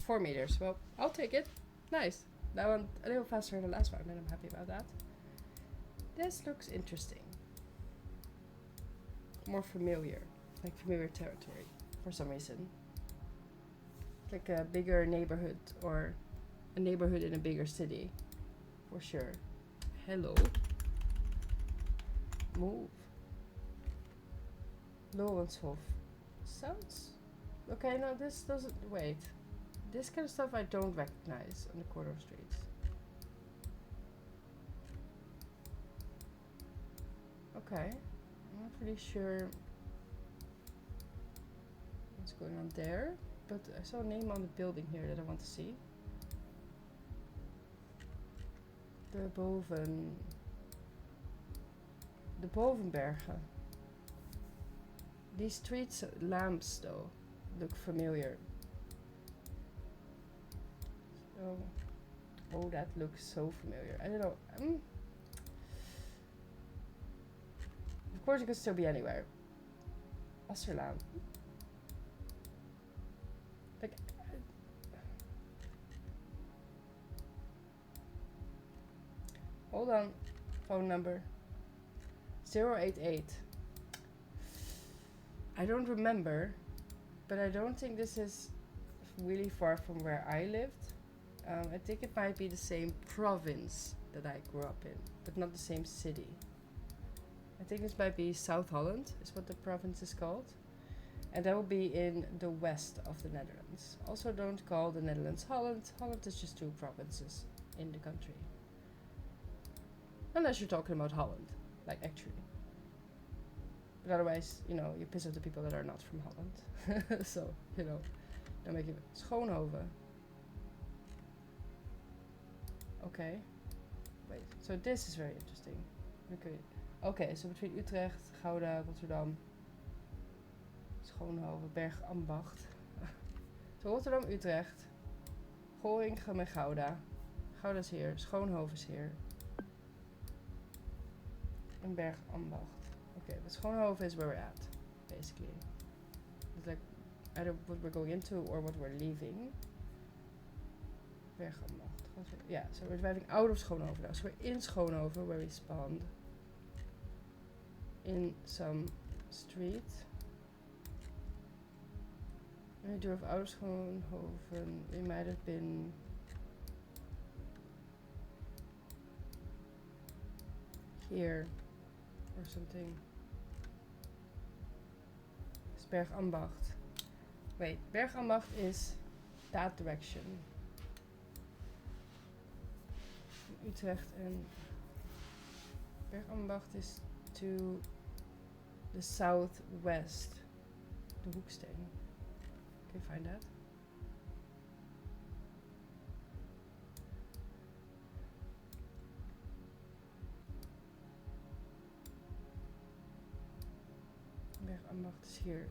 4 meters. Well, I'll take it. Nice. That one a little faster than the last one, and I'm happy about that. This looks interesting. More familiar. Like familiar territory for some reason. Like a bigger neighborhood or a neighborhood in a bigger city. For sure. Hello. Move. Lorenshof. Sounds... Okay, no, this doesn't... Wait. This kind of stuff I don't recognize on the corner of streets. Okay. I'm not really sure what's going on there, but I saw a name on the building here that I want to see. The Bovenbergen. These street lamps, though, look familiar. So, oh, that looks so familiar. I don't know. Of course, it could still be anywhere. Asserlaan. Like, Hold on. Phone number 088. I don't remember, but I don't think this is really far from where I lived. I think it might be the same province that I grew up in, but not the same city. I think this might be South Holland, is what the province is called. And that will be in the west of the Netherlands. Also, don't call the Netherlands Holland. Holland is just 2 provinces in the country. Unless you're talking about Holland, like actually. But otherwise, you know, you piss off the people that are not from Holland. So, you know, dan make je Schoonhoven. Okay. Wait, so this is very interesting. Okay, so between Utrecht, Gouda, Rotterdam, Schoonhoven, Bergambacht. So Rotterdam, Utrecht, Gorinchem en Gouda. Gouda is here, Schoonhoven is here. En Bergambacht. Okay, but Schoonhoven is where we're at, basically. It's like either what we're going into or what we're leaving. Bergambacht. Yeah, so we're driving out of Schoonhoven now. So we're in Schoonhoven where we spawned. In some street. And we drove out of Schoonhoven. We might have been here or something. It's Bergambacht. Wait, Bergambacht is that direction. Utrecht and Bergambacht is to the southwest. The Hoeksteen. Can you find that? Bergambacht is here.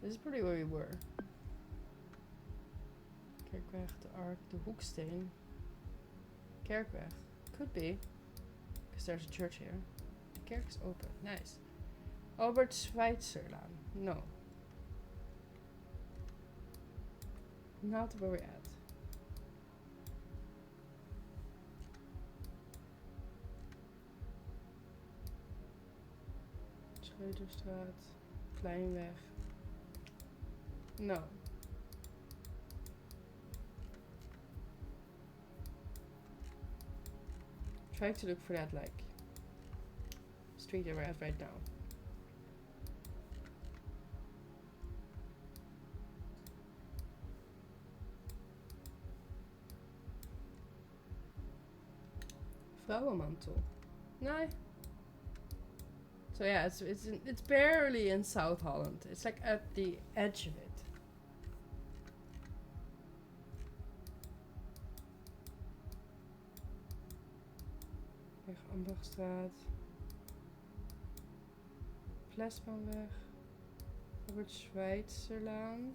This is probably where we were. Kerkweg, de Ark, de Hoeksteen. Kerkweg. Could be. Because there's a church here. The kerk is open. Nice. Albert Schweitzerlaan. No. Not where we're at. Schreuderstraat. Kleinweg. No. Trying to look for that like street that we're at right now. Vrouwenmantel. No. So yeah, it's barely in South Holland. It's like at the edge of it. Ambachtstraat, Flesmanweg, Robert Schweitzerlaan.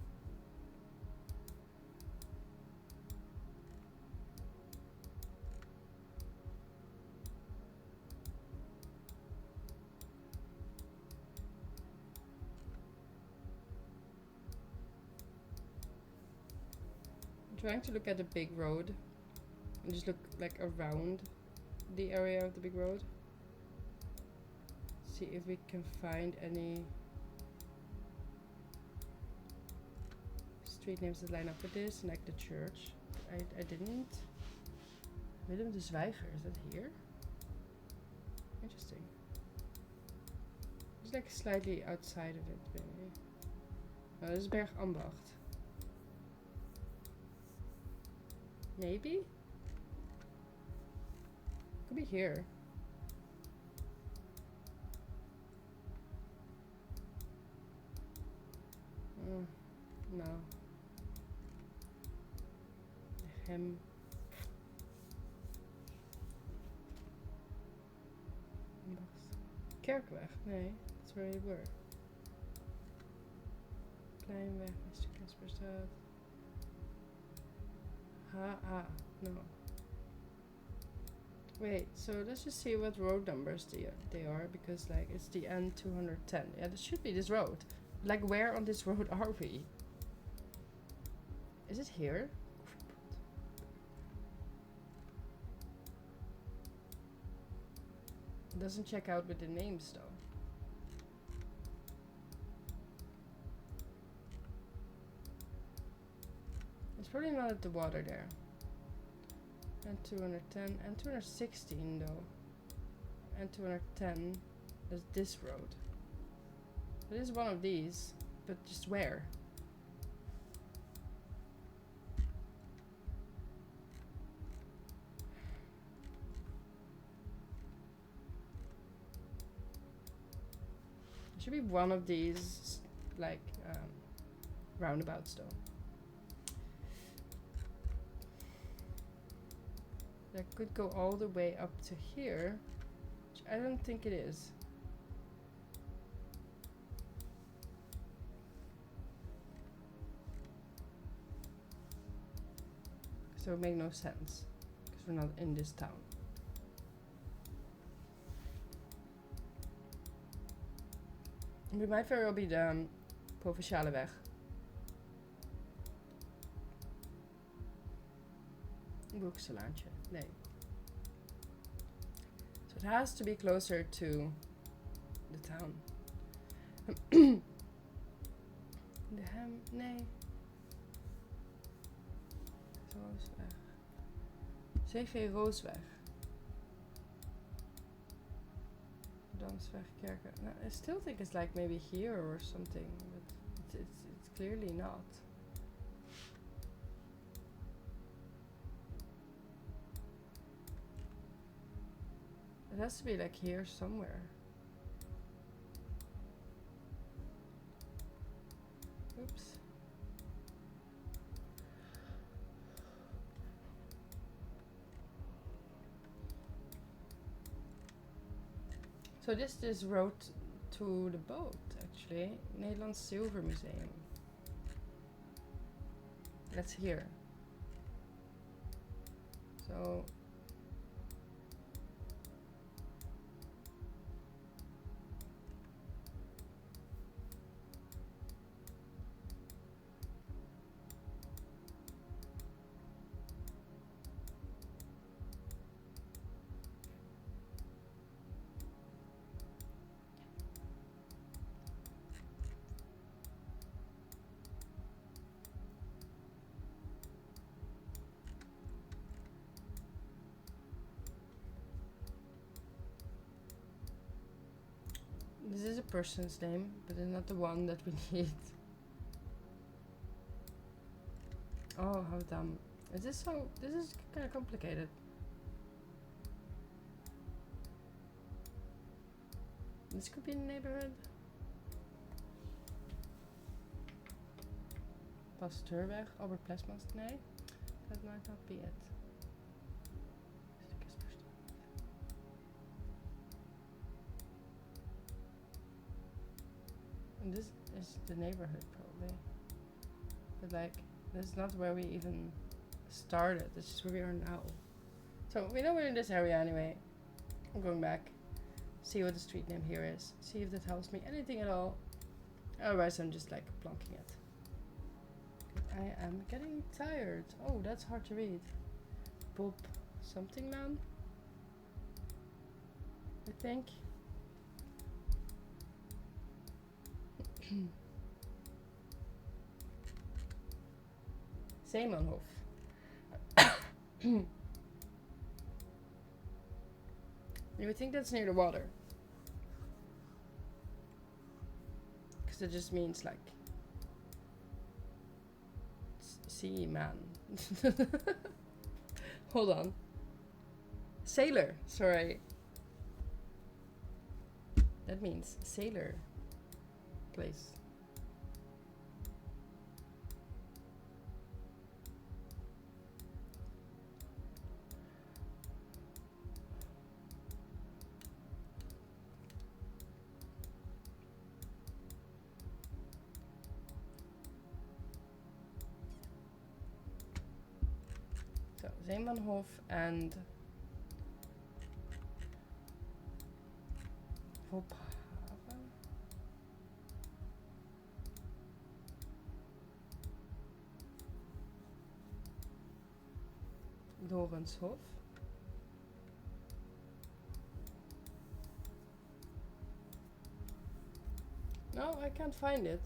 I'm trying to look at the big road and just look like around the area of the big road. See if we can find any street names that line up with this, like the church. I didn't. Willem de Zwijger, is that here? Interesting. It's like slightly outside of it, maybe. Oh, this is Bergambacht. Maybe? Could be here. No. Hem. Kerkweg. Nee, that's where we were. Kleinweg, Mr. Kasperstraat. No. Wait, so let's just see what road numbers they are, because like it's the N210. Yeah, this should be this road. Like, where on this road are we? Is it here? It doesn't check out with the names though. It's probably not at the water there. And 210 and 216 though. And 210. That's this road. It is one of these, but just where? It should be one of these, like, roundabouts though. That could go all the way up to here, which I don't think it is. So it would make no sense, because we're not in this town. We might very well be de provinciale weg. Broekselaantje. Nee. So it has to be closer to the town. De hem... Nee. Roosweg. CV Roosweg. Dansweg, Kerken. No, I still think it's like maybe here or something, but it's clearly not. It has to be like here somewhere. Oops. So this is road to the boat, actually. Nederlands Silver Museum. That's here. So... This is a person's name, but it's not the one that we need. Oh, how dumb. Is this so... This is kind of complicated. This could be in the neighborhood. Pasteurweg, Albert Plesmast. Nee, that might not be it. And this is the neighborhood probably. But like, this is not where we even started. This is where we are now. So we know we're in this area anyway. I'm going back. See what the street name here is. See if that helps me anything at all. Otherwise I'm just like plonking it. I am getting tired. Oh, that's hard to read. Bob something man, I think. Zeemanhof. You would think that's near the water. Because it just means like sea man. Hold on. Sailor, sorry. That means sailor place. So, Zeemanhof and Hophaven. Lorenshof. No, I can't find it.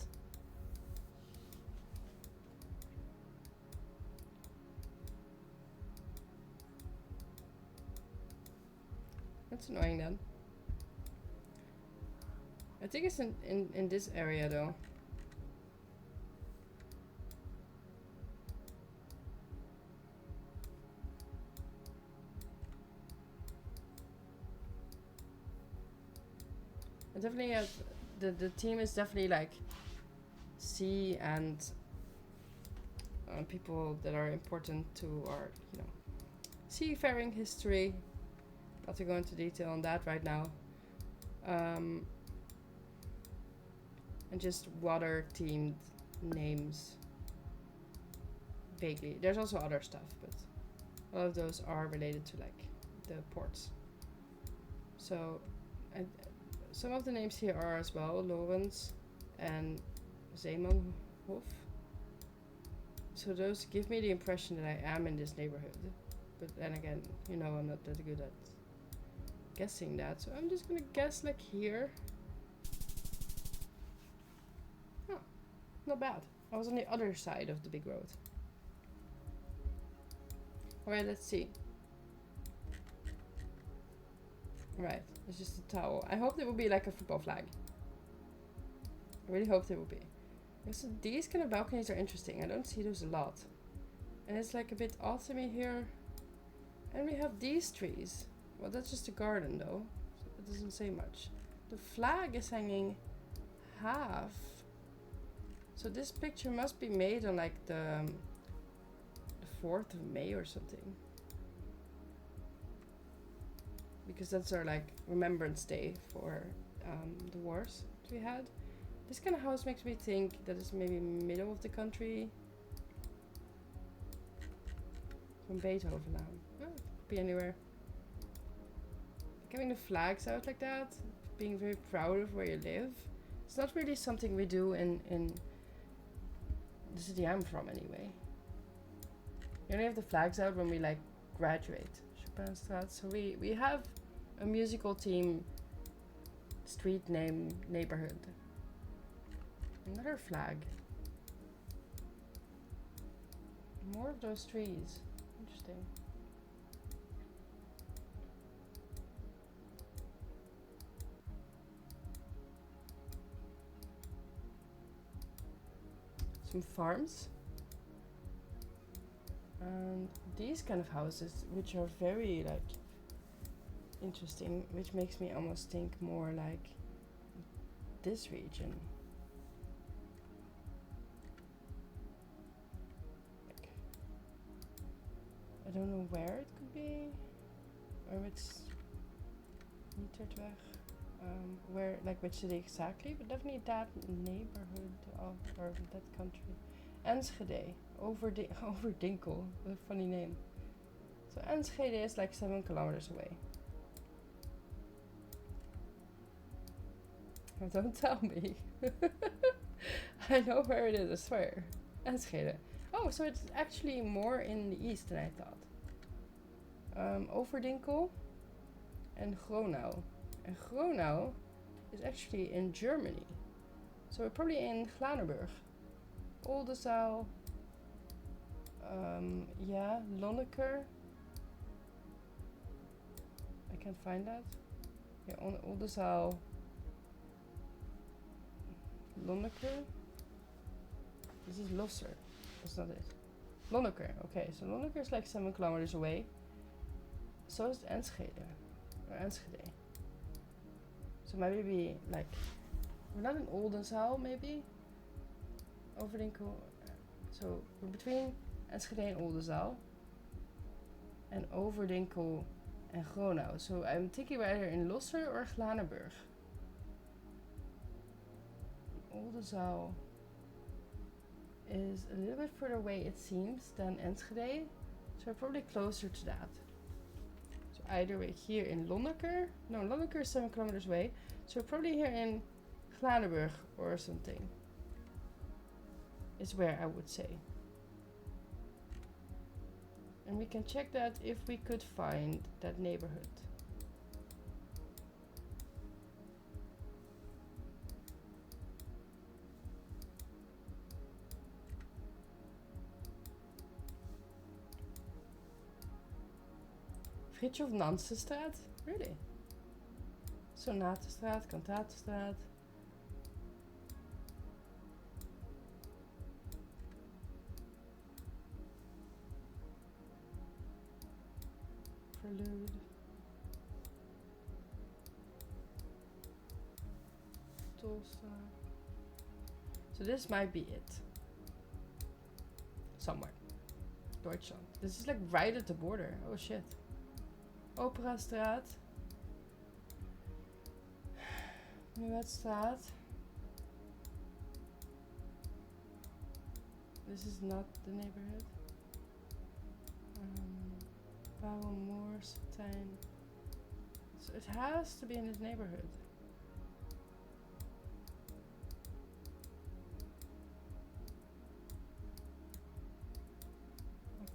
That's annoying then. I think it's in this area though. I definitely have the team is definitely like sea and people that are important to our, you know, seafaring history. Not to go into detail on that right now. And just water themed names. Vaguely. There's also other stuff, but a lot of those are related to like the ports. So, and some of the names here are as well Lawrence and Zeemanhof. So those give me the impression that I am in this neighborhood. But then again, you know, I'm not that good at guessing that. So I'm just gonna guess like here. Oh, not bad. I was on the other side of the big road. Alright, let's see. Right, it's just a towel. I hoped it would be like a football flag. I really hoped it would be. So these kind of balconies are interesting. I don't see those a lot. And it's like a bit autumny here. And we have these trees. Well, that's just a garden though. So it doesn't say much. The flag is hanging half. So this picture must be made on like the 4th of May or something. Because that's our like remembrance day for the wars that we had. This kind of house makes me think that it's maybe middle of the country. From Beethoven now. Oh, it could be anywhere. Like having the flags out like that, being very proud of where you live. It's not really something we do in the city I'm from anyway. We only have the flags out when we like graduate. Chopinstraat. So we have a musical team street name neighborhood. Another flag. More of those trees. Interesting. Some farms. And these kind of houses, which are very like interesting, which makes me almost think more like this region. Like, I don't know where it could be, or which Nietertweg, where like which city exactly, but definitely that neighborhood of or that country. Enschede, Overdinkel, what a funny name. So Enschede is like 7 kilometers away. Oh, don't tell me. I know where it is, I swear. Enschede. Oh, so it's actually more in the east than I thought. Overdinkel and Gronau. And Gronau is actually in Germany. So we're probably in Glanenburg. Oldenzaal, yeah, Lonneker. I can't find that. Yeah, on Oldenzaal, Lonneker. This is Losser. That's not it. Lonneker. Okay, so Lonneker is like 7 kilometers away. So is Enschede. Or Enschede. So maybe like, we're not in Oldenzaal maybe? Overdinkel. So we're between Enschede and Oldenzaal. And Overdinkel and Gronau. So I'm thinking either in Losser or Glanenburg. Oldenzaal is a little bit further away it seems than Enschede. So we're probably closer to that. So either way here in Lonneker. No, Lonneker is 7 kilometers away. So we're probably here in Glanenburg or something. Is where I would say. And we can check that if we could find that neighborhood. Fritjof Nansenstraat? Really? Sonatenstraat, Kantatenstraat. Prelude. Tolstraat. So this might be it. Somewhere. Deutschland. This is like right at the border. Oh shit. Operastraat. Nieuwedstraat. This is not the neighborhood. Bouwenmoor, Septijn. So it has to be in this neighborhood.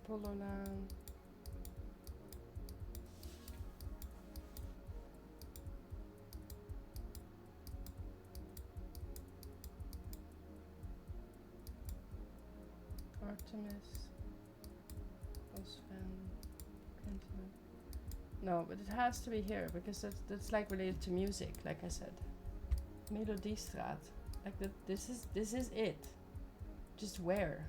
Apollolaan. Artemis. Osven. Quinten. No, but it has to be here because that's like related to music, like I said. Melodiestraat. Like that. This is it. Just where?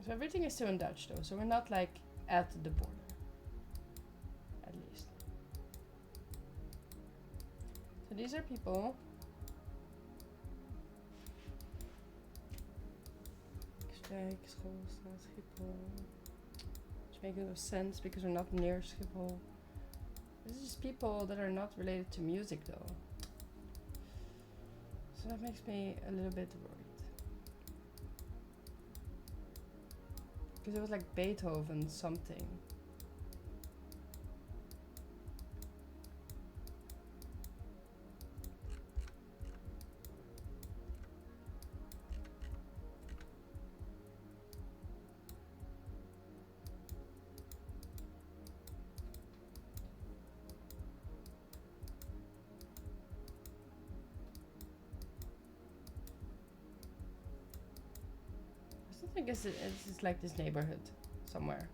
So everything is still in Dutch though, so we're not like at the border, at least. So these are people. Kijk, Schoolstraat, Schiphol. Which makes no sense because we're not near Schiphol. This is people that are not related to music though. So that makes me a little bit worried. Because it was like Beethoven something. I guess it's just like this neighborhood somewhere.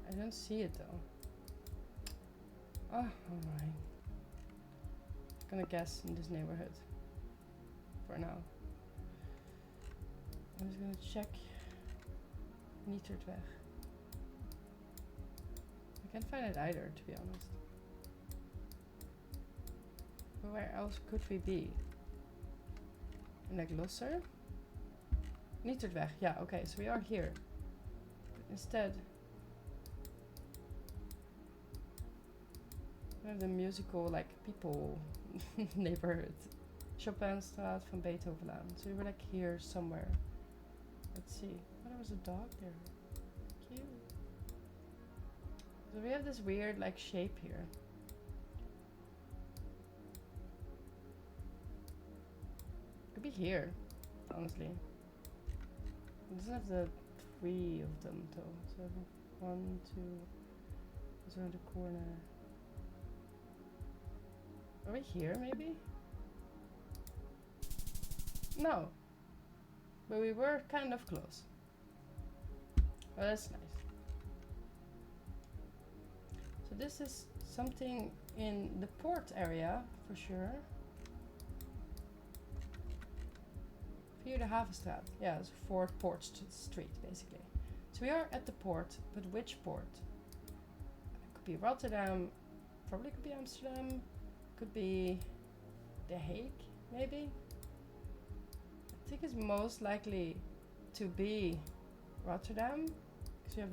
I don't see it though. Oh, alright. I'm gonna guess in this neighborhood for now. I'm just gonna check Nietertweg. I can't find it either, to be honest. But where else could we be? In like Losser? Nietertweg, yeah, okay, so we are here. But instead, we have the musical, like, people neighborhood. Chopinstraat van Beethovenlaan. So we were like here somewhere. Let's see. Oh, there was a dog there. Cute. So we have this weird like shape here. Could be here, honestly. It doesn't have the 3 of them though. So 1, 2. It's around the corner. Are we here maybe? No. But we were kind of close. Oh, that's nice. So this is something in the port area, for sure. Vierde Havenstraat. Yeah, it's Port Street, basically. So we are at the port, but which port? It could be Rotterdam, probably could be Amsterdam, could be The Hague, maybe? I think it's most likely to be Rotterdam, because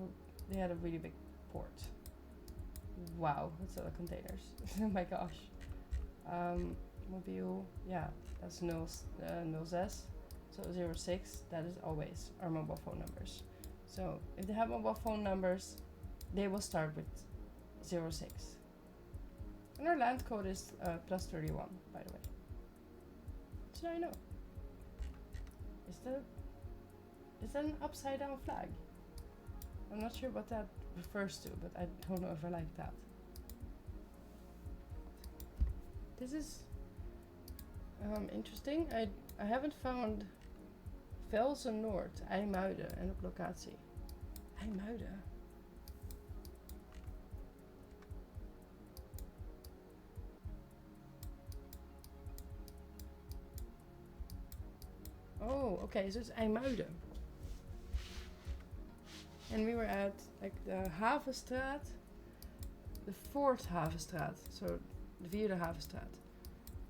they had a really big port. Wow, that's a lot of containers. Oh my gosh. Mobile, yeah, that's 06. So 06, that is always our mobile phone numbers. So if they have mobile phone numbers, they will start with 06. And our land code is +31, by the way. So I know. Is that an upside down flag? I'm not sure what that refers to, but I don't know if I like that. This is interesting. I haven't found Velsen Noord, IJmuiden en op locatie. IJmuiden. Oh, okay, so it's IJmuiden. And we were at like the Havenstraat, the 4th Havenstraat, so the 4e Havenstraat.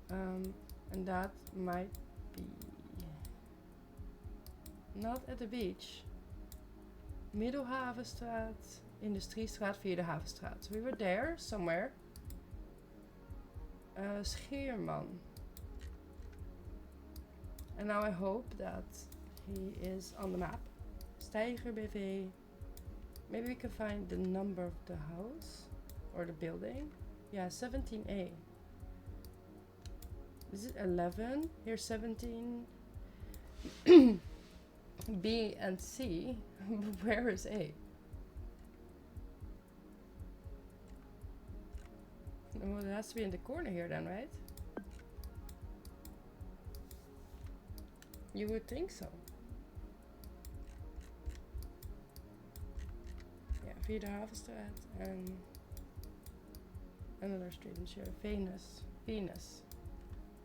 And that might be not at the beach. Middelhavenstraat, Industriestraat, 4e Havenstraat. So we were there somewhere. Scheerman. And now I hope that he is on the map. Steiger BV. Maybe we can find the number of the house or the building. Yeah, 17A. This is 11. Here's 17. B and C. Where is A? Well, it has to be in the corner here then, right? You would think so. Yeah, 4e Havenstraat and another street in here. Venus.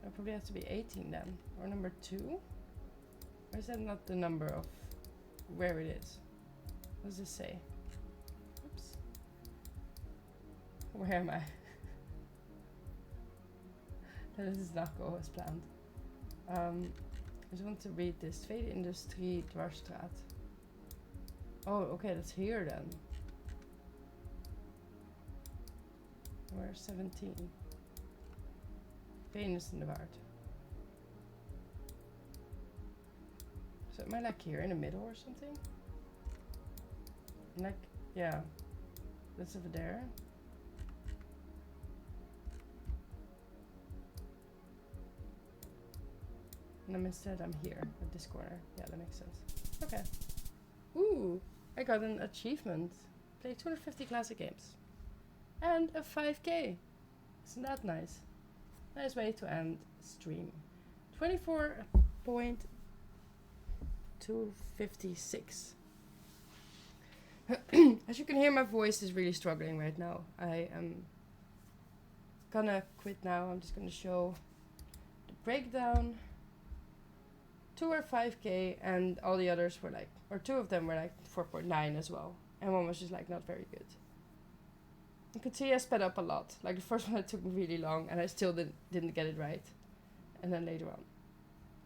That probably has to be 18 then. Or number 2. Or is that not the number of where it is? What does this say? Oops. Where am I? That does not go as planned. I just want to read this. Tweede Industrie Dwarsstraat. Oh, okay, that's here then. Where's 17? Venus in the Waard. So am I like here in the middle or something? Like, yeah. That's over there. And instead I'm here at this corner. Yeah, that makes sense. Okay. Ooh, I got an achievement. Play 250 classic games. And a 5K. Isn't that nice? Nice way to end stream. 24.256. As you can hear, my voice is really struggling right now. I am gonna quit now. I'm just gonna show the breakdown. 2 were 5K and all the others were like, or 2 of them were like 4.9 as well. And one was just like not very good. You could see I sped up a lot. Like the first one it took me really long and I still didn't get it right. And then later on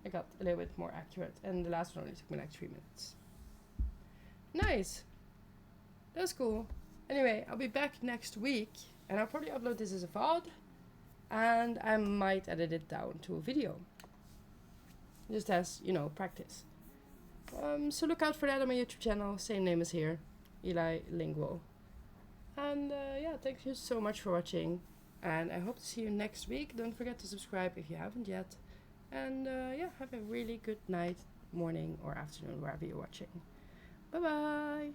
I got a little bit more accurate. And the last one only took me like 3 minutes. Nice. That was cool. Anyway, I'll be back next week. And I'll probably upload this as a VOD. And I might edit it down to a video. Just as, you know, practice. So look out for that on my YouTube channel. Same name as here. Eli Lingual. And yeah, thank you so much for watching. And I hope to see you next week. Don't forget to subscribe if you haven't yet. And yeah, have a really good night, morning or afternoon, wherever you're watching. Bye bye.